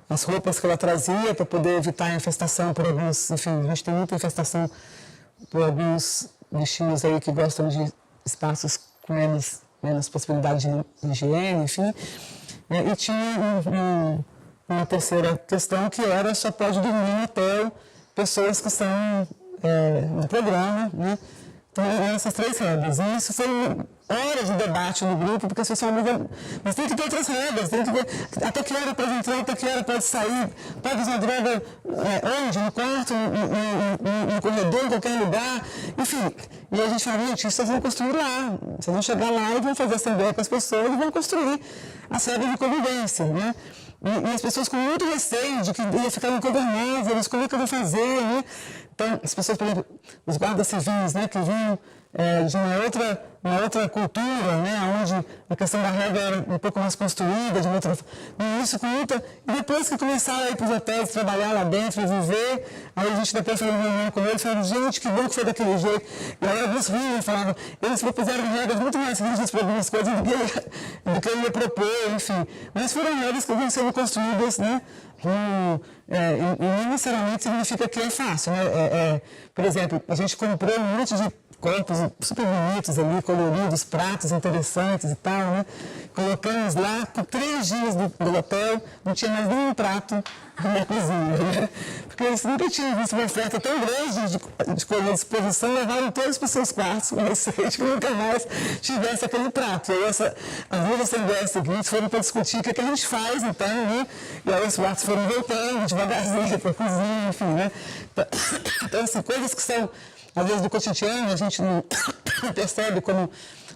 Speaker 2: as roupas que ela trazia para poder evitar a infestação por alguns, enfim, a gente tem muita infestação por alguns bichinhos aí que gostam de espaços com menos possibilidade de higiene, enfim. E tinha uma terceira questão que era só pode dormir no hotel pessoas que são no programa, né? Então, essas 3 regras. E isso foi horas de debate no grupo, porque as pessoas falam, mas tem que ter outras regras, tem que ter, até que hora pode entrar, até que hora pode sair, pode usar droga onde? No quarto, no corredor, em qualquer lugar, enfim. E a gente fala, gente, isso vocês vão construir lá. Vocês vão chegar lá e vão fazer assembleia com as pessoas e vão construir as regras de convivência, né? E as pessoas com muito receio de que ia ficar ingovernáveis, como é que eu vou fazer, né? Então, as pessoas, por exemplo, os guardas civis, né, que vinham de uma outra cultura, né, onde a questão da regra era um pouco mais construída, de uma outra... Isso com muita... E depois que começaram a ir para os hotéis, trabalhar lá dentro, viver, aí a gente depois foi uma reunião com eles, falando, gente, que bom que foi daquele jeito. E aí alguns riam, falavam, eles propuseram regras muito mais rígidas para algumas coisas do que eu ia propor, enfim. Mas foram regras que vão sendo construídas, né, e não necessariamente significa que é fácil, né? Por exemplo, a gente comprou um monte de copos super bonitos ali, coloridos, pratos interessantes e tal, né? Colocamos lá, por 3 dias do hotel, não tinha mais nenhum prato na cozinha, né? Porque eles nunca tinham visto uma oferta tão grande de colher à disposição, levaram todos para os seus quartos com receio de que nunca mais tivesse aquele prato. E aí, as 2 assembleias seguintes foram para discutir o que a gente faz, então, né? E aí os pratos foram voltando devagarzinho para a cozinha, enfim, né? Então, assim, coisas que são, às vezes, do cotidiano, a gente não percebe como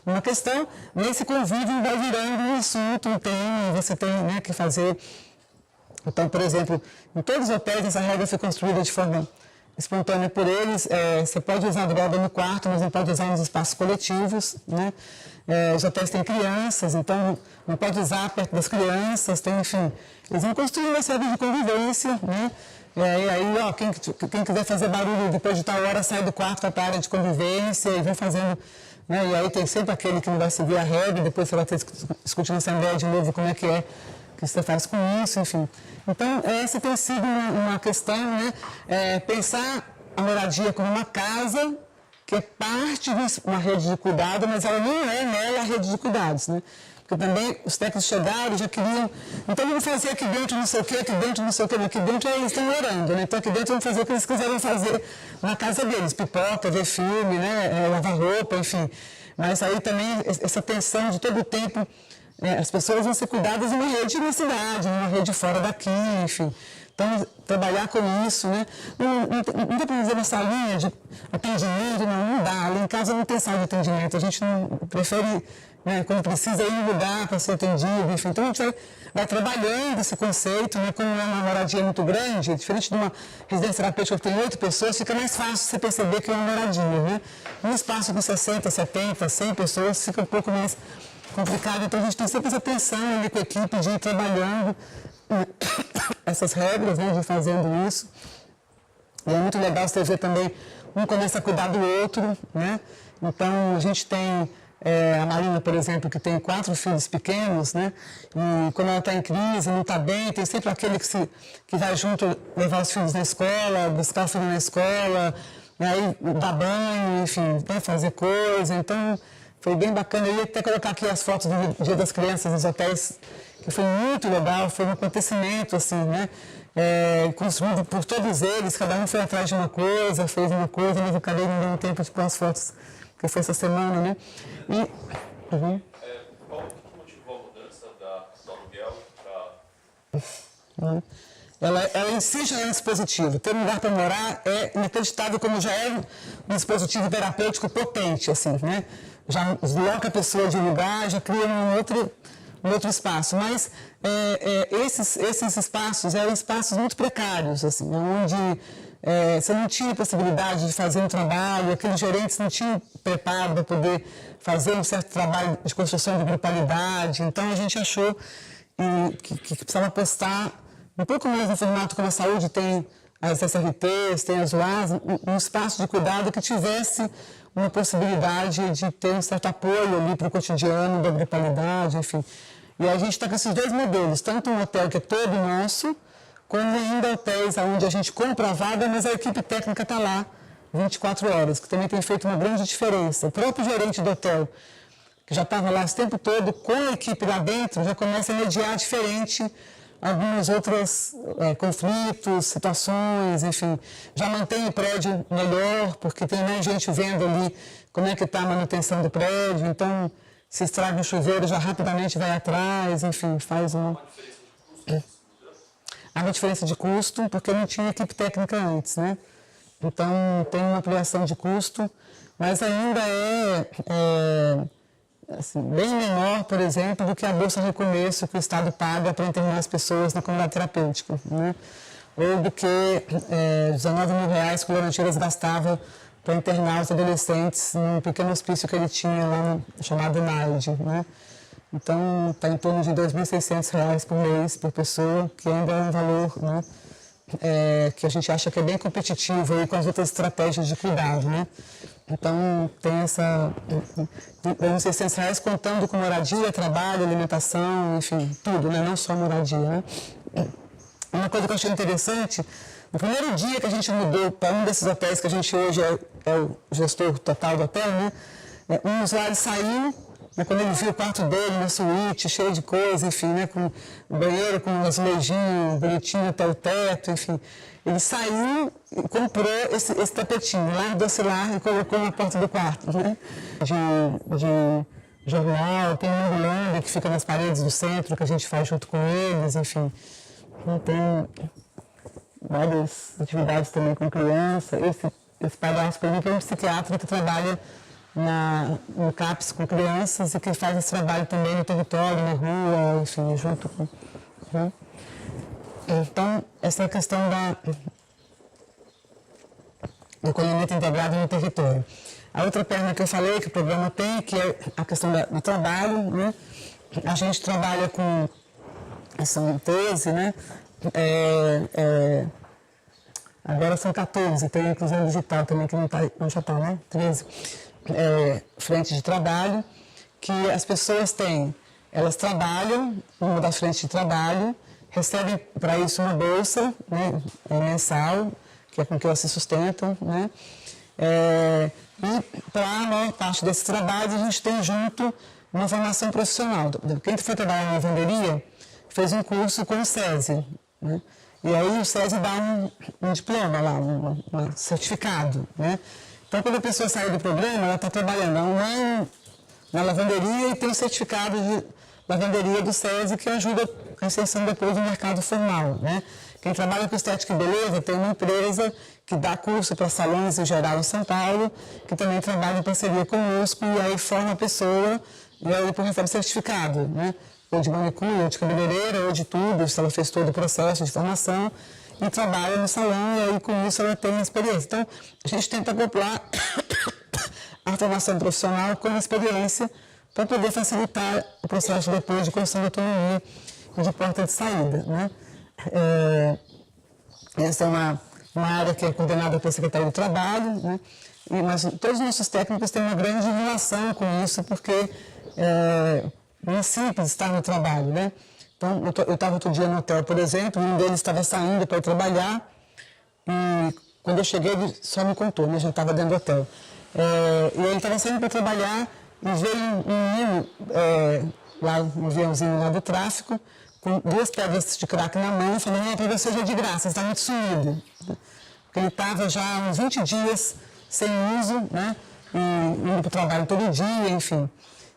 Speaker 2: uma questão, nesse convívio vai virando um assunto, um tema, você tem, né, que fazer. Então, por exemplo, em todos os hotéis essa regra foi construída de forma espontânea por eles. Você pode usar droga no quarto, mas não pode usar nos espaços coletivos, né? Os hotéis têm crianças, então não pode usar perto das crianças, tem, enfim. Eles vão construir uma série de convivência, né? E aí, ó, quem quiser fazer barulho depois de tal hora sai do quarto para a área de convivência e vem fazendo, né? E aí tem sempre aquele que não vai seguir a regra, depois você vai ter que discutir na assembleia de novo como é que você faz com isso, enfim. Então, essa tem sido uma questão, né? Pensar a moradia como uma casa que é parte de uma rede de cuidado, mas ela não é nela a rede de cuidados, né? Porque também os técnicos chegaram e já queriam, então vamos fazer aqui dentro não sei o quê, aqui dentro não sei o quê, aqui dentro eles estão orando, né? Então aqui dentro vamos fazer o que eles quiseram fazer na casa deles, pipoca, ver filme, né? Lavar roupa, enfim. Mas aí também essa tensão de todo o tempo, as pessoas vão ser cuidadas em uma rede na cidade, em uma rede fora daqui, enfim. Então, trabalhar com isso, né? Não dá para fazer uma salinha de atendimento, não dá. Ali em casa não tem sala de atendimento, a gente não prefere, né, quando precisa ir no lugar para ser atendido, enfim. Então, a gente vai trabalhando esse conceito, né? Como é uma moradia muito grande, diferente de uma residência terapêutica que tem 8 pessoas, fica mais fácil você perceber que é uma moradia, né? Um espaço com 60, 70, 100 pessoas fica um pouco mais complicado, então a gente tem sempre essa tensão ali com a equipe de ir trabalhando essas regras, né, de fazendo isso. E é muito legal você ver também, um começa a cuidar do outro, né? Então, a gente tem a Marina, por exemplo, que tem 4 filhos pequenos, né? E quando ela está em crise, não está bem, tem sempre aquele que vai junto levar os filhos na escola, buscar o filho na escola, e aí dar banho, enfim, vai fazer coisa. Então, foi bem bacana. Eu ia até colocar aqui as fotos do Dia das Crianças nos hotéis, que foi muito legal, foi um acontecimento, assim, né? Construído por todos eles, cada um foi atrás de uma coisa, fez uma coisa, mas eu acabei não dando tempo de pôr as fotos, que foi essa semana, né?
Speaker 1: Qual que motivou a mudança do aluguel para...
Speaker 2: Ela em si já é um dispositivo. Ter um lugar para morar é inacreditável, como já é um dispositivo terapêutico potente, assim, né? Já desloca a pessoa de um lugar, já cria um outro espaço. Mas esses espaços eram espaços muito precários, assim, onde você não tinha possibilidade de fazer um trabalho, aqueles gerentes não tinham preparo para poder fazer um certo trabalho de construção de grupalidade. Então, a gente achou que precisava apostar um pouco mais no formato como a saúde tem as SRTs, tem as UAS, um espaço de cuidado que tivesse uma possibilidade de ter um certo apoio ali para o cotidiano da grupalidade, enfim. E a gente está com esses dois modelos, tanto um hotel que é todo nosso, como ainda hotéis onde a gente compra a vaga, mas a equipe técnica está lá 24 horas, que também tem feito uma grande diferença. O próprio gerente do hotel, que já estava lá esse tempo todo, com a equipe lá dentro, já começa a mediar diferente alguns outros conflitos, situações, enfim. Já mantém o prédio melhor, porque tem mais gente vendo ali como é que está a manutenção do prédio, então se estraga o chuveiro, já rapidamente vai atrás, enfim, faz uma... Há uma diferença de custo, porque não tinha equipe técnica antes, né? Então, tem uma ampliação de custo, mas ainda assim, bem menor, por exemplo, do que a Bolsa Recomeço que o Estado paga para internar as pessoas na comunidade terapêutica, né? Ou do que R$19 mil que o Laranjeiras gastava para internar os adolescentes num pequeno hospício que ele tinha lá chamado NAID, né? Então, está em torno de R$2.600 por mês por pessoa, que ainda é um valor, né, que a gente acha que é bem competitivo aí com as outras estratégias de cuidado, né? Então, tem essa R$2.600 contando com moradia, trabalho, alimentação, enfim, tudo, né? Não só moradia, né? Uma coisa que eu achei interessante, no primeiro dia que a gente mudou para um desses hotéis, que a gente hoje é o gestor total do hotel, né? Um usuário saiu, né, quando ele viu o quarto dele, uma suíte, cheio de coisa, enfim, né, com o banheiro com um azulejinho bonitinho até o teto, enfim. Ele saiu e comprou esse tapetinho, largou-se lá e colocou na porta do quarto, né? De jornal, tem um ambulante que fica nas paredes do centro, que a gente faz junto com eles, enfim. Tem várias atividades também com criança. Esse palhaço, por exemplo, é um psiquiatra que trabalha no CAPS com crianças e que faz esse trabalho também no território, na rua, enfim, junto com... Né? Então, essa é a questão do acolhimento integrado no território. A outra perna que eu falei, que o programa tem, que é a questão do trabalho, né? A gente trabalha com... São 13, né? Agora são 14, tem a inclusão digital também, que não já está, né? 13. Frente de trabalho, que as pessoas têm, elas trabalham numa das frentes de trabalho, recebem para isso uma bolsa, né, mensal, que é com que elas se sustentam, né? E para a maior parte desse trabalho a gente tem junto uma formação profissional. Quem foi trabalhar na lavanderia fez um curso com o SESI, né? E aí o SESI dá um diploma lá, um certificado, né? Então, quando a pessoa sai do programa, ela está trabalhando há um ano na lavanderia e tem um certificado de lavanderia do SESI que ajuda a inserção depois no mercado formal, né? Quem trabalha com estética e beleza tem uma empresa que dá curso para salões em geral em São Paulo, que também trabalha em parceria conosco e aí forma a pessoa e aí depois recebe certificado, né? Ou de manicure, ou de cabeleireira, ou de tudo, se ela fez todo o processo de formação e trabalha no salão, e aí com isso ela tem experiência. Então, a gente tenta acoplar a formação profissional com a experiência para poder facilitar o processo depois de construção de autonomia e de porta de saída, né? Essa é uma área que é coordenada pela Secretaria do Trabalho, né? Mas todos os nossos técnicos têm uma grande relação com isso, porque não é simples estar no trabalho, né? Então, eu estava outro dia no hotel, por exemplo, um deles estava saindo para ir trabalhar e quando eu cheguei ele só me contou, né? Já estava dentro do hotel. E ele estava saindo para trabalhar e veio um menino, lá um aviãozinho lá do tráfico, com 2 pedras de crack na mão, falando, não, para você já é de graça, você está muito sumido. Porque ele estava já há uns 20 dias sem uso, né? E indo para o trabalho todo dia, enfim.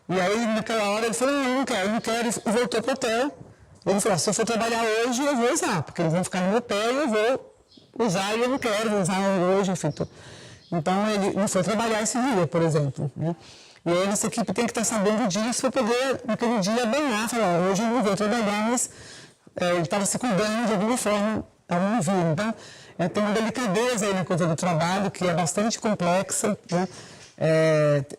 Speaker 2: E aí, naquela hora, ele falou, não quero, e voltou para o hotel. Ele falou, se eu for trabalhar hoje, eu vou usar, porque eles vão ficar no meu pé e eu vou usar e eu não quero usar hoje, enfim. Então, ele não foi trabalhar esse dia, por exemplo, né? E aí, nossa equipe tem que estar sabendo disso para poder, naquele dia, banhar, falar, hoje eu não vou trabalhar, mas ele estava se cuidando de alguma forma, estava me ouvindo. Então, tem uma delicadeza aí na coisa do trabalho que é bastante complexa, né?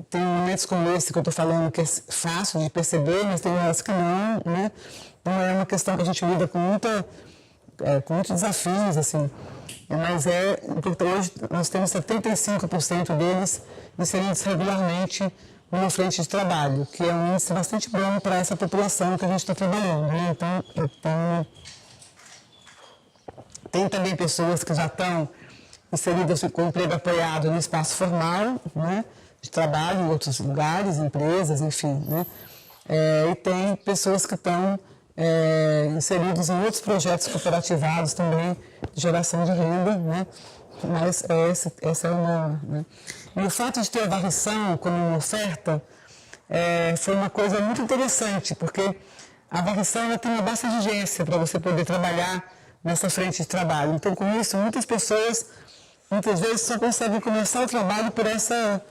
Speaker 2: Tem momentos como esse que eu estou falando que é fácil de perceber, mas tem momentos que não, né? Então é uma questão que a gente lida com muitos desafios, assim. Mas hoje nós temos 75% deles inseridos regularmente numa frente de trabalho, que é um índice bastante bom para essa população que a gente está trabalhando, né? Então, tem também pessoas que já estão inseridas com emprego apoiado no espaço formal, né? De trabalho em outros lugares, empresas, enfim, né? E tem pessoas que estão inseridos em outros projetos cooperativados também de geração de renda, né? Mas essa é uma... Né? E o fato de ter a varrição como uma oferta foi uma coisa muito interessante, porque a varrição ela tem uma baixa exigência para você poder trabalhar nessa frente de trabalho. Então, com isso, muitas pessoas, muitas vezes, só conseguem começar o trabalho por essa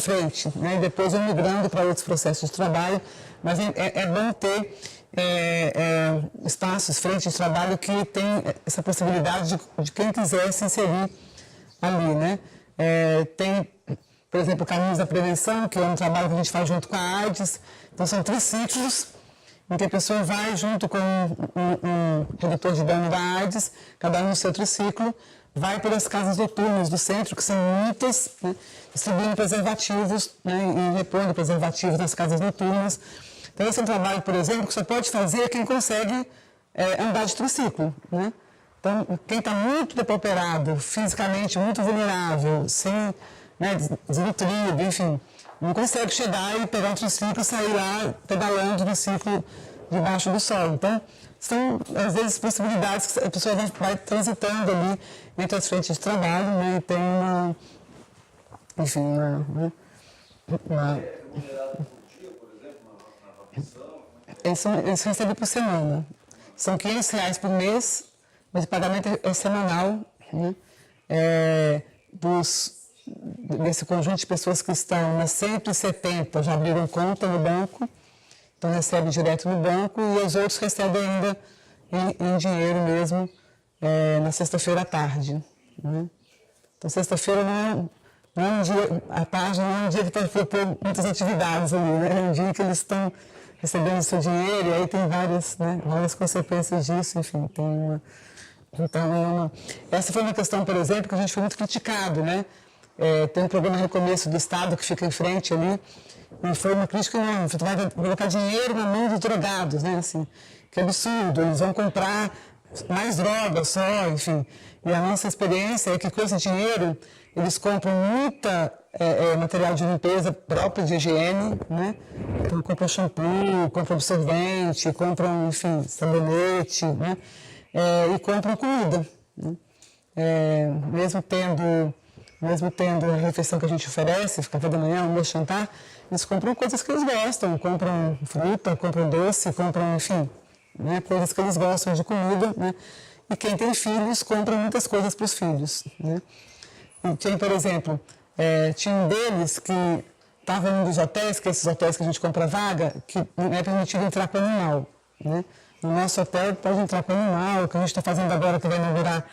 Speaker 2: frente, né? E depois vão migrando para outros processos de trabalho, mas é bom ter espaços, frente de trabalho que tem essa possibilidade de quem quiser se inserir ali, né? Tem, por exemplo, Caminhos da Prevenção, que é um trabalho que a gente faz junto com a AIDS. Então, são triciclos em que a pessoa vai junto com um redutor de dano da AIDS, cada um no seu triciclo, vai pelas casas noturnas do centro, que são muitas, né? Distribuindo preservativos, né? E repondo preservativos nas casas noturnas. Então, esse é um trabalho, por exemplo, que só pode fazer quem consegue andar de triciclo, né? Então, quem está muito depauperado, fisicamente muito vulnerável, sem, né, desnutrido, enfim, não consegue chegar e pegar um triciclo e sair lá pedalando no ciclo debaixo do sol. Então, são, às vezes, possibilidades que a pessoa vai transitando ali entre as frentes de trabalho, né? E tem uma... Enfim, Eles recebem por semana. São R$500 por mês, mas o pagamento é semanal, né? Desse conjunto de pessoas que estão nas 170 já abriram conta no banco, então recebem direto no banco, e os outros recebem ainda em dinheiro mesmo na sexta-feira à tarde, né? Então, sexta-feira não é um dia, à tarde não é um dia que está propor muitas atividades ali, né? É um dia que eles estão recebendo o seu dinheiro, e aí tem várias consequências disso, enfim, tem uma... Então, essa foi uma questão, por exemplo, que a gente foi muito criticado, né? Tem um programa Recomeço do Estado que fica em frente ali, e foi uma crítica enorme. Você vai colocar dinheiro na mão dos drogados, né? Assim, que absurdo, eles vão comprar mais droga só, enfim. E a nossa experiência é que com esse dinheiro eles compram muita material de limpeza próprio de higiene, né? Então, compram shampoo, compram absorvente, compram, enfim, sabonete, né? E compram comida, né? Mesmo tendo a refeição que a gente oferece, café da manhã, almoço, jantar, eles compram coisas que eles gostam, compram fruta, compram doce, compram, enfim, né, coisas que eles gostam de comida, né? E quem tem filhos compra muitas coisas para os filhos, né? E tem, por exemplo, tinha um deles que estava em um dos hotéis, que é esses hotéis que a gente compra vaga, que não é permitido entrar com animal, né? No nosso hotel pode entrar com animal, o que a gente está fazendo agora, que vai inaugurar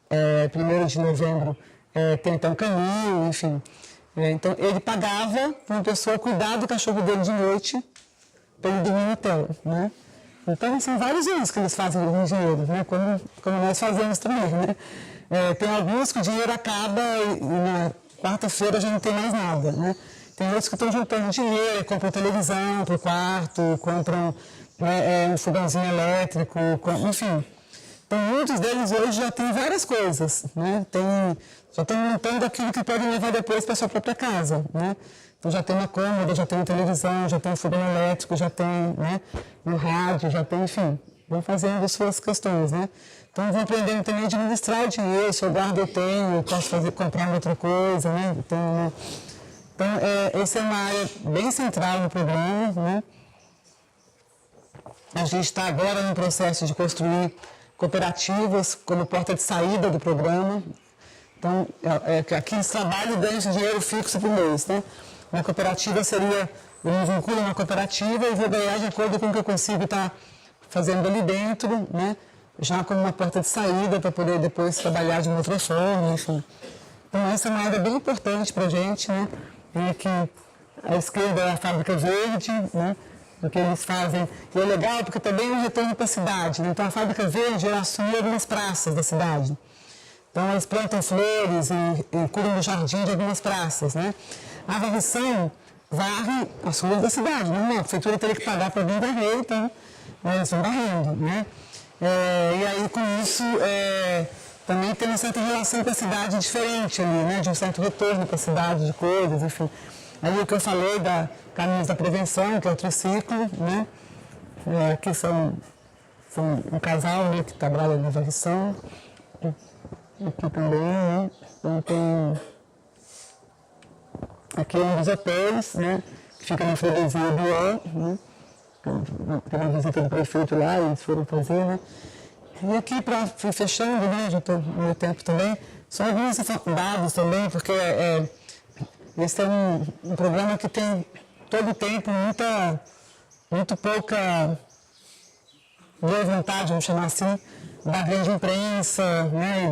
Speaker 2: 1º de novembro, tem então canil, enfim. Então, ele pagava para uma pessoa cuidar do cachorro dele de noite para ele dormir no hotel, né? Então, são vários anos que eles fazem com dinheiro, né? Como nós fazemos também, né? Tem alguns que o dinheiro acaba e na quarta-feira já não tem mais nada, né? Tem outros que estão juntando dinheiro, compram televisão para o quarto, compram um fogãozinho elétrico, enfim. Então, muitos deles hoje já têm várias coisas, né? Já estão montando aquilo que podem levar depois para a sua própria casa, né? Então, já tem uma cômoda, já tem uma televisão, já tem um fogão elétrico, já tem, né, um rádio, já tem, enfim, vão fazendo as suas questões, né? Então, vão aprendendo também a administrar o dinheiro, se eu guardo eu tenho, eu posso comprar outra coisa, né? Então, essa é uma área bem central no programa, né? A gente está agora no processo de construir cooperativas como porta de saída do programa. Então, aqui eles trabalham e ganham dinheiro fixo por mês, né? Uma cooperativa seria, eu me vinculo a uma cooperativa e vou ganhar de acordo com o que eu consigo estar fazendo ali dentro, né? já como uma porta de saída para poder depois trabalhar de uma outra forma, enfim. Então, essa é uma área bem importante para a gente, né? E que a esquerda é a Fábrica Verde, né? O que eles fazem. E é legal porque também é um retorno para a cidade, né? Então, a Fábrica Verde assumiu algumas praças da cidade. Então, eles plantam flores e cuidam do jardim de algumas praças, né? A varrição varre as ruas da cidade, né? A prefeitura teria que pagar para alguém varrer, então eles vão varrendo, né? E aí, com isso, também tem uma certa relação com a cidade diferente ali, né? De um certo retorno para a cidade, de coisas, enfim. Aí o que eu falei da Caminhos da Prevenção, que é o triciclo, né? Aqui são um casal, né, que trabalha na varrição. Aqui também, né? Então tem... Aqui é um dos hotéis, né? Que fica na freguesia do O, né? Tem uma visita do prefeito lá, eles foram fazer, né? E aqui, para ir fechando, né? Já estou no meu tempo também, só alguns dados também, porque esse é um programa que tem todo o tempo muito pouca boa vontade, vamos chamar assim, da grande imprensa, né?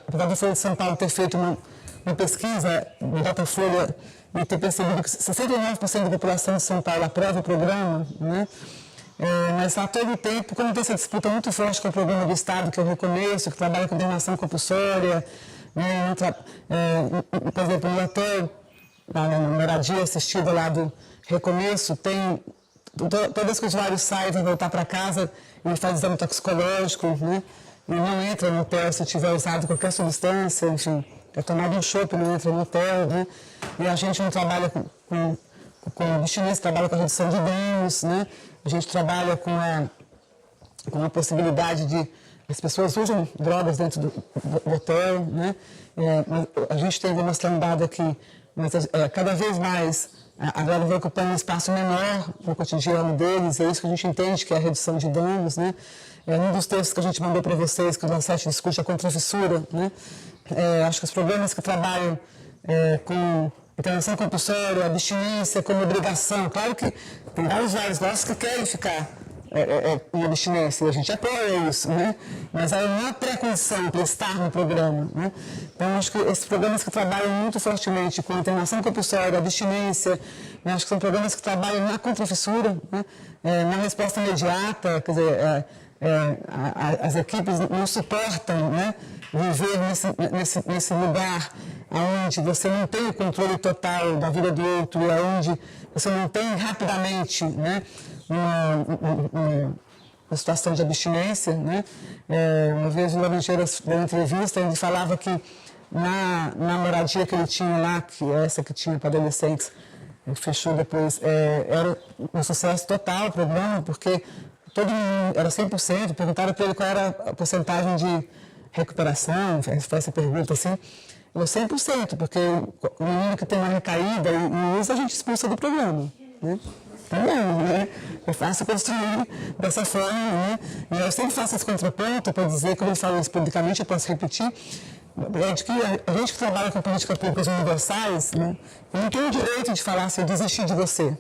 Speaker 2: Apesar do Folha de São Paulo ter feito uma pesquisa do Datafolha e ter percebido que 69% da população de São Paulo aprova o programa, né? Mas há todo o tempo, quando tem essa disputa muito forte com o programa do Estado, que é o Recomeço, que trabalha com internação compulsória, né? Por exemplo, no hotel, na moradia assistida lá do Recomeço, tem todas as que o usuário sai, vai voltar para casa, ele faz exame toxicológico, né? Ele não entra no hotel se tiver usado qualquer substância, enfim, é tomado um chope, não entra no hotel, né? E a gente não trabalha com abstinência, trabalha com a redução de danos, né? A gente trabalha com a possibilidade de as pessoas usam drogas dentro do hotel, né? A gente tem demonstrado um dado aqui, mas cada vez mais agora vai ocupando um espaço menor no cotidiano deles, é isso que a gente entende que é a redução de danos, né? Um dos textos que a gente mandou para vocês, que o Lancete discute a contrafissura, né? Acho que os programas que trabalham com internação compulsória, abstinência como obrigação, claro que tem vários nossos que querem ficar em abstinência, a gente apoia isso, né? Mas aí não é pré-condição para estar no programa, né? Então, acho que esses programas que trabalham muito fortemente com internação compulsória, abstinência, né? Acho que são programas que trabalham na contrafissura, né? Na resposta imediata, quer dizer, as equipes não suportam, né? Viver nesse lugar onde você não tem o controle total da vida do outro e onde você não tem rapidamente, né? Uma situação de abstinência, né? Uma vez o Laranjeira deu uma entrevista, ele falava que na moradia que ele tinha lá, que é essa que tinha para adolescentes, ele fechou depois, era um sucesso total o programa, porque todo mundo era 100%, perguntaram para ele qual era a porcentagem de recuperação, foi essa pergunta assim, eu 100%, porque o menino que tem uma recaída e usa, a gente expulsa do programa, né? Não, né? É fácil construir dessa forma, né? E eu sempre faço esse contraponto para dizer, como eu falo isso publicamente, eu posso repetir, de que a gente que trabalha com políticas públicas universais, né? Não tem o direito de falar assim, eu desisti de você,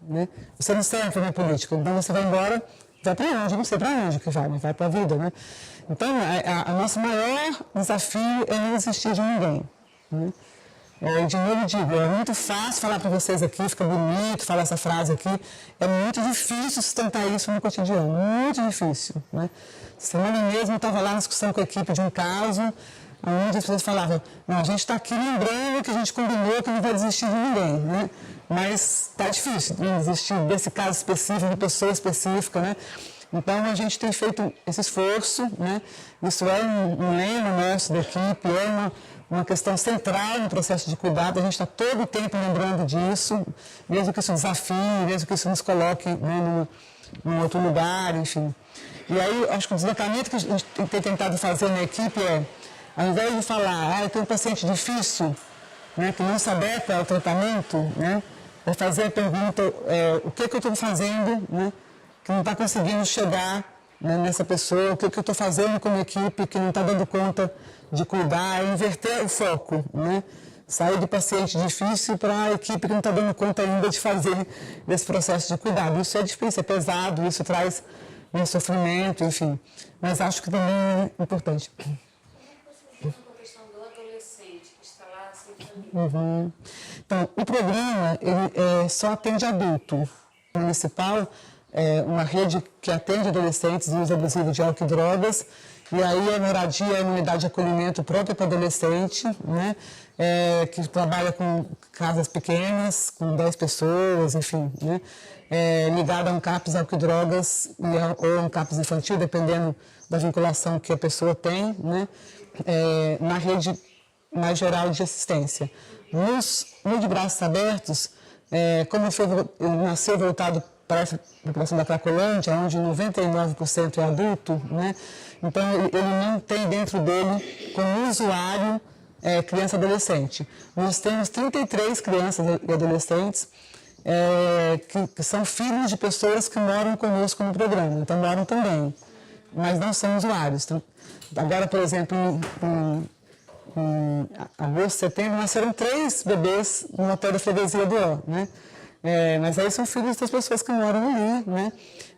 Speaker 2: né? Você não serve para a minha política, então você vai embora, vai para onde? Eu não sei para onde que vai para a vida, né? Então, o nosso maior desafio é não desistir de ninguém, né? De novo digo, é muito fácil falar para vocês aqui, fica bonito falar essa frase aqui, é muito difícil sustentar isso no cotidiano, muito difícil, né? Semana mesmo eu estava lá na discussão com a equipe de um caso, onde as pessoas falavam, não, a gente está aqui lembrando que a gente combinou que não vai desistir de ninguém, né? Mas está difícil, né? Desistir desse caso específico, de pessoa específica, né? Então, a gente tem feito esse esforço, né? Isso é um lema nosso da equipe, é uma questão central no processo de cuidado, a gente está todo o tempo lembrando disso, mesmo que isso desafie, mesmo que isso nos coloque, né, num outro lugar, enfim. E aí, acho que o deslocamento que a gente tem tentado fazer na equipe é, ao invés de falar, eu tenho um paciente difícil, né, que não se adequa ao tratamento, né, é fazer a pergunta, o que eu estou fazendo, né, que não está conseguindo chegar, né, nessa pessoa, o que eu estou fazendo como equipe que não está dando conta de cuidar, inverter o foco, né? Sair do paciente difícil para a equipe que não está dando conta ainda de fazer desse processo de cuidado. Isso é difícil, é pesado, isso traz em sofrimento, enfim. Mas acho que também é importante.
Speaker 3: Como é que você com a questão do adolescente que está lá sem família?
Speaker 2: Então, o programa ele, só atende adulto. O municipal é uma rede que atende adolescentes em uso abusivo de álcool e drogas. E aí a moradia é uma unidade de acolhimento própria para adolescente, né? Que trabalha com casas pequenas, com 10 pessoas, enfim, né? Ligada a um CAPS álcool e drogas ou um CAPS infantil, dependendo da vinculação que a pessoa tem, né? Na rede mais geral de assistência. No de braços abertos, como ele nasceu voltado para a população da Cracolândia, onde 99% é adulto, né? Então ele não tem dentro dele como usuário criança e adolescente. Nós temos 33 crianças e adolescentes que são filhos de pessoas que moram conosco no programa, então moram também, mas não são usuários. Então, agora, por exemplo, em agosto, setembro, nasceram 3 bebês no hotel da freguesia do Ó, né? Mas aí são filhos das pessoas que moram ali, né?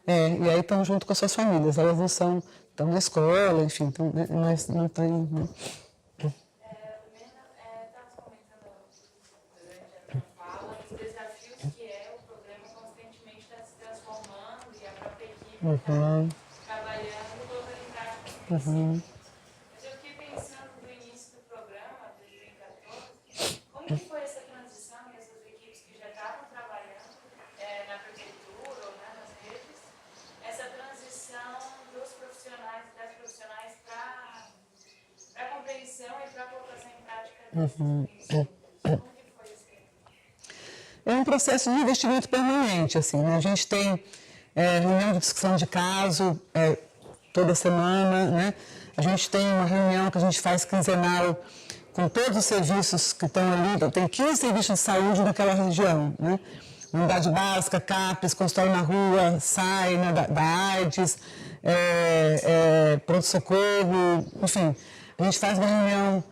Speaker 2: E aí estão junto com as suas famílias, elas não são, estão na escola, enfim, mas não tem... Né?
Speaker 3: Estava comentando durante a tua fala os desafios que o programa constantemente está se transformando e a própria equipe está trabalhando e colocando em prática. Mas eu fiquei pensando no início do programa, de 2014, como que foi essa transição dessas equipes que já estavam trabalhando na prefeitura ou nas redes, essa transição dos profissionais e das profissionais para a compreensão e para a colocação em prática disso. Como que foi isso?
Speaker 2: É um processo de investimento permanente, assim, né? A gente tem reunião de discussão de caso toda semana, né? A gente tem uma reunião que a gente faz quinzenal com todos os serviços que estão ali, então, tem 15 serviços de saúde naquela região, né? Unidade básica, CAPES, consultório na rua, SAI, né, da AIDS, pronto-socorro, enfim. A gente faz uma reunião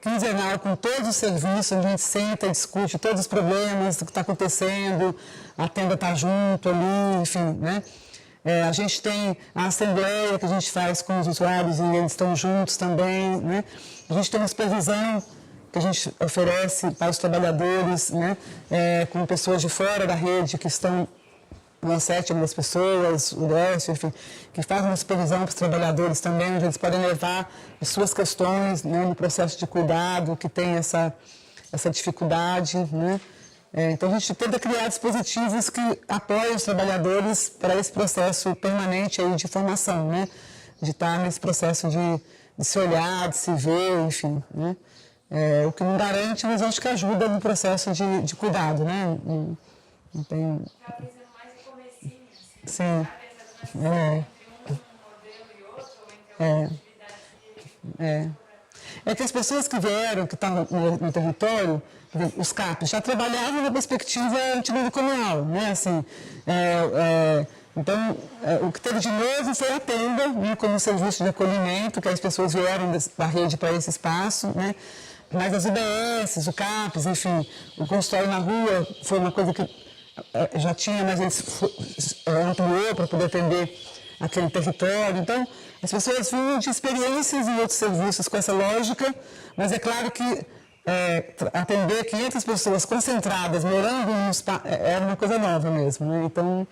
Speaker 2: quinzenal com todos os serviços, onde a gente senta e discute todos os problemas, o que está acontecendo, a tenda está junto ali, enfim, né? A gente tem a assembleia que a gente faz com os usuários e eles estão juntos também, né? A gente tem uma supervisão que a gente oferece para os trabalhadores, né? Com pessoas de fora da rede que estão, uma sétima das pessoas, o resto, enfim, que fazem uma supervisão para os trabalhadores também, onde eles podem levar as suas questões, né, no processo de cuidado, que tem essa dificuldade, né? Então, a gente tenta criar dispositivos que apoiem os trabalhadores para esse processo permanente aí de formação, né? De estar nesse processo de se olhar, de se ver, enfim, né? O que não garante, mas acho que ajuda no processo de cuidado, né? Não tem...
Speaker 3: Mais no comecinho, assim,
Speaker 2: Sim.
Speaker 3: Entre um modelo e outro, ou entre atividades
Speaker 2: É que as pessoas que vieram, que estavam no território, os CAPs, já trabalhavam na perspectiva antimanicomial, né? Assim, então, o que teve de novo foi a tenda, né, como serviço de acolhimento, que as pessoas vieram da rede para esse espaço, né? Mas as UBS, o CAPs, enfim, o consultório na rua foi uma coisa que já tinha, mas eles ampliou para poder atender aquele território. Então, as pessoas vinham de experiências em outros serviços com essa lógica, mas é claro que atender 500 pessoas concentradas, morando num espaço, era uma coisa nova mesmo, né? Então,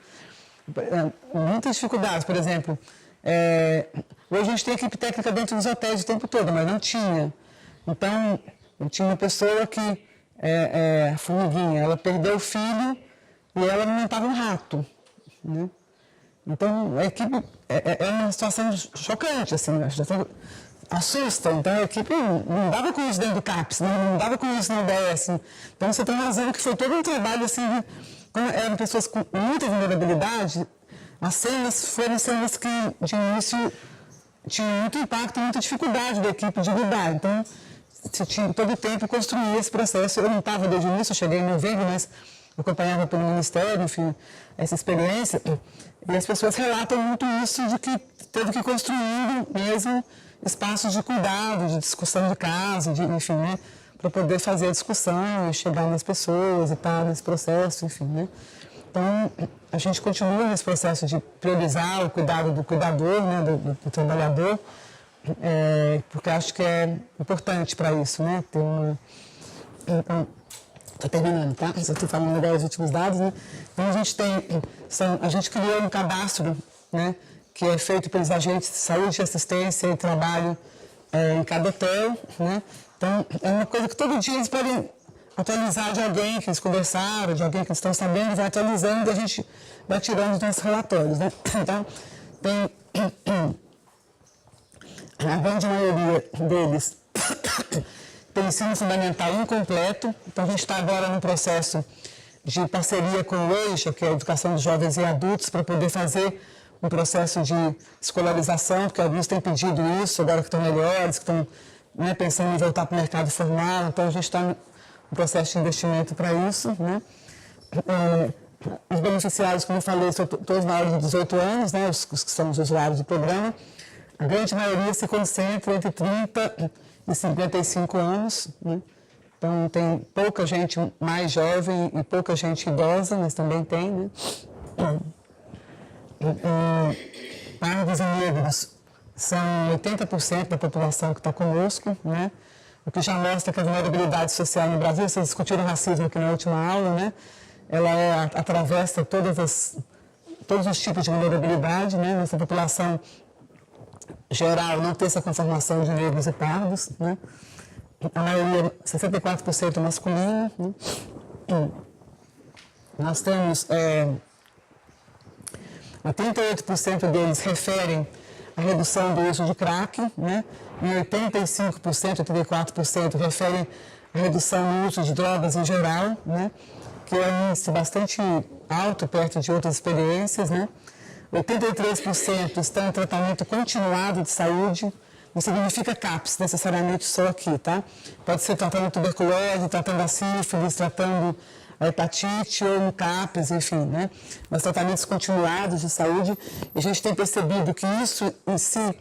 Speaker 2: muitas dificuldades, por exemplo, hoje a gente tem equipe técnica dentro dos hotéis o tempo todo, mas não tinha. Então, tinha uma pessoa que, a formiguinha, ela perdeu o filho e ela alimentava um rato, né? Então, a equipe é uma situação chocante, assim, assusta. Então, a equipe não dava com isso dentro do CAPS, não dava com isso na UBS. Então, você tem razão que foi todo um trabalho, assim, como eram pessoas com muita vulnerabilidade, as cenas foram cenas que, de início, tinham muito impacto e muita dificuldade da equipe de lidar. Então, você tinha todo o tempo construir esse processo. Eu não estava desde o início, eu cheguei em novembro, mas acompanhava pelo Ministério, enfim, essa experiência. E as pessoas relatam muito isso, de que teve que construir mesmo espaços de cuidado, de discussão de caso, enfim, né, para poder fazer a discussão e chegar nas pessoas e estar nesse processo, enfim, né. Então, a gente continua nesse processo de priorizar o cuidado do cuidador, né, do trabalhador, porque acho que é importante para isso, né, ter uma... Então, estou terminando, tá? Eu estou falando agora os últimos dados, né? Então, a gente criou um cadastro, né, que é feito pelos agentes de saúde, assistência e trabalho em cada hotel, né? Então, é uma coisa que todo dia eles podem atualizar de alguém que eles conversaram, de alguém que eles estão sabendo, vai atualizando e a gente vai tirando os nossos relatórios, né? Então, tem a grande maioria deles tem ensino fundamental incompleto, então a gente está agora no processo de parceria com o EJA, que é a Educação de Jovens e Adultos, para poder fazer um processo de escolarização, porque alguns têm pedido isso, agora que estão melhores, que estão, né, pensando em voltar para o mercado formal, então a gente está no processo de investimento para isso, né? Os beneficiários, como eu falei, são todos maiores de 18 anos, né, os que são os usuários do programa. A grande maioria se concentra entre 30 e 55 anos, né? Então tem pouca gente mais jovem e pouca gente idosa, mas também tem, né? Pardos e negros são 80% da população que está conosco, né? O que já mostra que a vulnerabilidade social no Brasil, vocês discutiram racismo aqui na última aula, né? Ela atravessa todos os tipos de vulnerabilidade, né? Nossa população geral não tem essa conformação de negros e pardos, né? A maioria, 64% masculina, né? Nós temos 38% deles referem a redução do uso de crack, né? E 85%, 84% referem a redução no uso de drogas em geral, né? Que é um índice bastante alto perto de outras experiências, né? 83% estão em tratamento continuado de saúde, não significa CAPS necessariamente só aqui, tá? Pode ser tratando tuberculose, tratando a sífilis, tratando a hepatite ou no CAPS, enfim, né? Mas tratamentos continuados de saúde, e a gente tem percebido que isso em si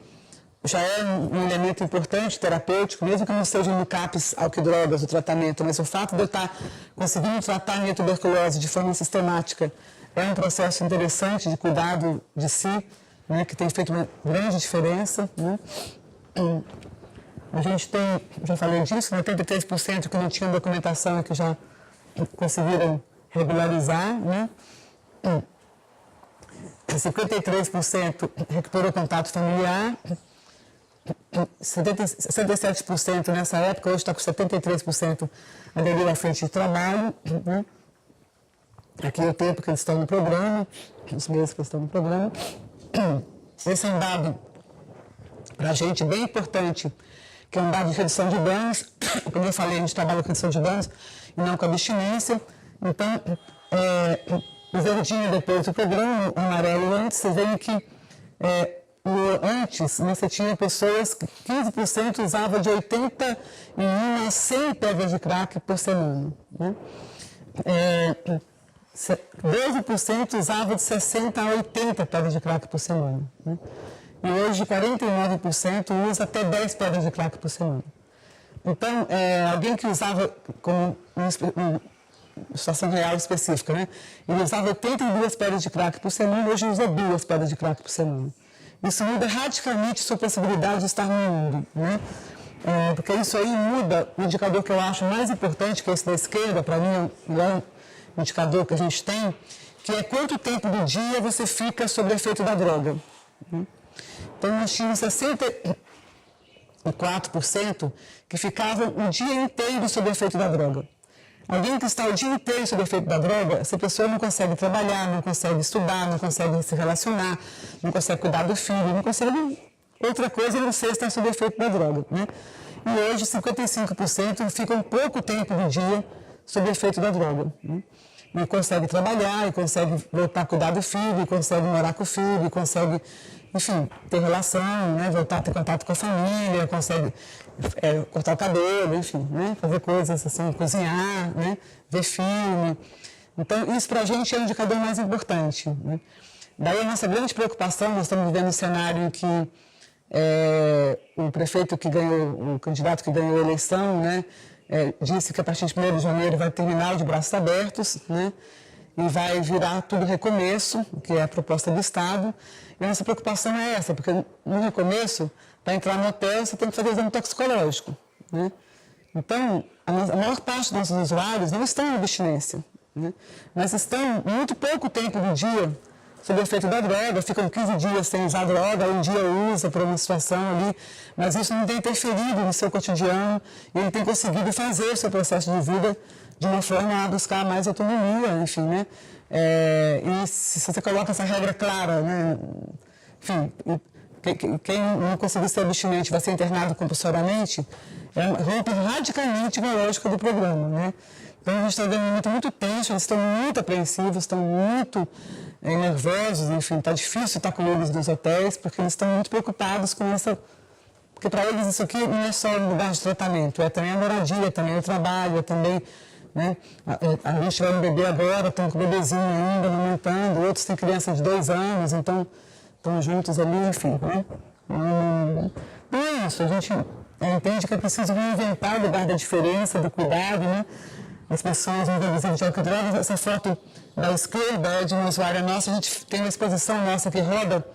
Speaker 2: já é um elemento importante, terapêutico, mesmo que não seja no CAPS, álcool e drogas, o tratamento, mas o fato de eu estar conseguindo tratar a minha tuberculose de forma sistemática é um processo interessante de cuidado de si, né, que tem feito uma grande diferença, né? A gente tem, já falei disso, 83% que não tinham documentação e que já conseguiram regularizar, né? 53% recuperou contato familiar, 67% nessa época, hoje está com 73% aderiu à frente de trabalho, né? Aqui é o tempo que eles estão no programa, os meses que eles estão no programa. Esse é um dado para a gente bem importante, que é um dado de redução de danos. Como eu falei, a gente trabalha com redução de danos e não com abstinência. Então, o verdinho depois do programa, o amarelo antes, vocês veem que antes você tinha pessoas que 15% usavam de 81 a 100 pedras de crack por semana, né? 12% usava de 60 a 80 pedras de crack por semana, né? E hoje 49% usa até 10 pedras de crack por semana. Então, alguém que usava como uma situação real específica, né? Ele usava 82 pedras de crack por semana, hoje usa 2 pedras de crack por semana. Isso muda radicalmente sua possibilidade de estar no mundo, né? Porque isso aí muda o indicador que eu acho mais importante, que é esse da esquerda, para mim é o indicador que a gente tem, que é quanto tempo do dia você fica sob o efeito da droga, né? Então, nós tínhamos 64% que ficavam o dia inteiro sob o efeito da droga. Alguém que está o dia inteiro sob o efeito da droga, essa pessoa não consegue trabalhar, não consegue estudar, não consegue se relacionar, não consegue cuidar do filho, não consegue outra coisa a não ser estar sob o efeito da droga, né? E hoje, 55% ficam pouco tempo do dia sob o efeito da droga, né? E consegue trabalhar, e consegue voltar a cuidar do filho, e consegue morar com o filho, e consegue, enfim, ter relação, né? Voltar a ter contato com a família, consegue cortar o cabelo, enfim, né? Fazer coisas assim, cozinhar, né? Ver filme. Então, isso para a gente é o indicador mais importante, né? Daí a nossa grande preocupação, nós estamos vivendo um cenário em que o prefeito que ganhou, o candidato que ganhou a eleição, né? Disse que a partir de 1º de janeiro vai terminar de braços abertos, né? e vai virar tudo recomeço, que é a proposta do Estado. E a nossa preocupação é essa, porque no recomeço, para entrar no hotel, você tem que fazer exame toxicológico, né? Então, a maior parte dos nossos usuários não estão em abstinência, né? Mas estão muito pouco tempo do dia sob o efeito da droga, ficam 15 dias sem usar droga, um dia usa por uma situação ali, mas isso não tem interferido no seu cotidiano e ele tem conseguido fazer o seu processo de vida de uma forma a buscar mais autonomia, enfim, né? E se você coloca essa regra clara, né? Enfim, quem não conseguir ser abstinente vai ser internado compulsoriamente, rompe radicalmente com a lógica do programa, né? Então, a gente está vendo um momento muito tenso, eles estão muito apreensivos, estão muito nervosos, enfim, está difícil estar com eles nos hotéis, porque eles estão muito preocupados com essa... Porque para eles isso aqui não é só um lugar de tratamento, é também a moradia, também o trabalho, é também... Né? A gente vai no bebê agora, estão com o bebezinho ainda, amamentando, outros têm criança de 2 anos, então estão juntos ali, enfim, né? Não é isso, a gente entende que é preciso reinventar o lugar da diferença, do cuidado, né? As pessoas envolvidas de alquitrão. Essa foto da esquerda é de uma usuária nossa, a gente tem uma exposição nossa que roda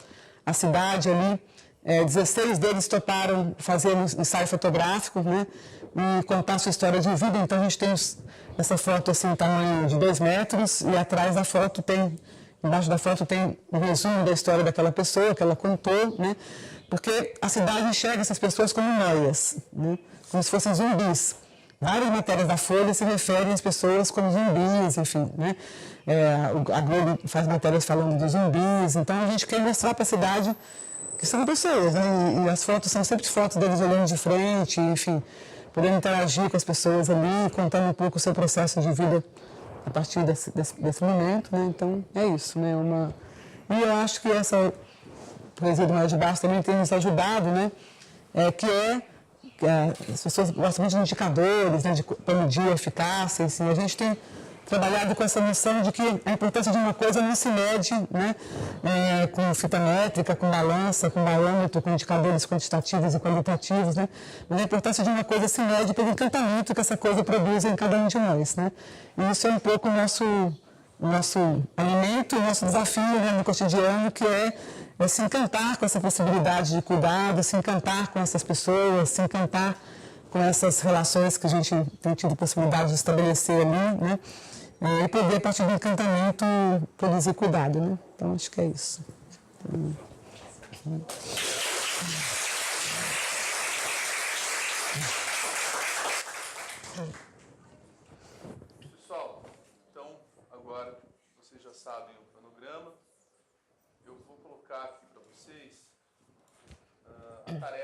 Speaker 2: a cidade ali, 16 deles toparam fazer um ensaio fotográfico, né? E contar a sua história de vida, então a gente tem essa foto assim, tamanho de 2 metros, e atrás da foto tem, embaixo da foto tem um resumo da história daquela pessoa que ela contou, né? Porque a cidade enxerga essas pessoas como noias, né? Como se fossem zumbis. Várias matérias da Folha se referem às pessoas como zumbis, enfim, né? A Globo faz matérias falando dos zumbis, então a gente quer mostrar para a cidade que são pessoas, né? E as fotos são sempre fotos deles olhando de frente, enfim, podendo interagir com as pessoas ali, contando um pouco o seu processo de vida a partir desse momento, né? Então, é isso, né? E eu acho que essa poesia do Maio de Baixo também tem nos ajudado, né? As pessoas gostam muito de indicadores, né? De medir a eficácia, assim. A gente tem trabalhado com essa noção de que a importância de uma coisa não se mede, né? Com fita métrica, com balança, com barômetro, com indicadores quantitativos e qualitativos, né? Mas a importância de uma coisa se mede pelo encantamento que essa coisa produz em cada um de nós, né? E isso é um pouco o nosso alimento, o nosso desafio, né, no cotidiano, que é se encantar com essa possibilidade de cuidado, se encantar com essas pessoas, se encantar com essas relações que a gente tem tido possibilidade de estabelecer ali, né? E poder, a partir do encantamento, produzir cuidado, né? Então, acho que é isso.
Speaker 1: Pessoal, então, agora vocês já sabem o cronograma. Eu vou colocar aqui para vocês a tarefa.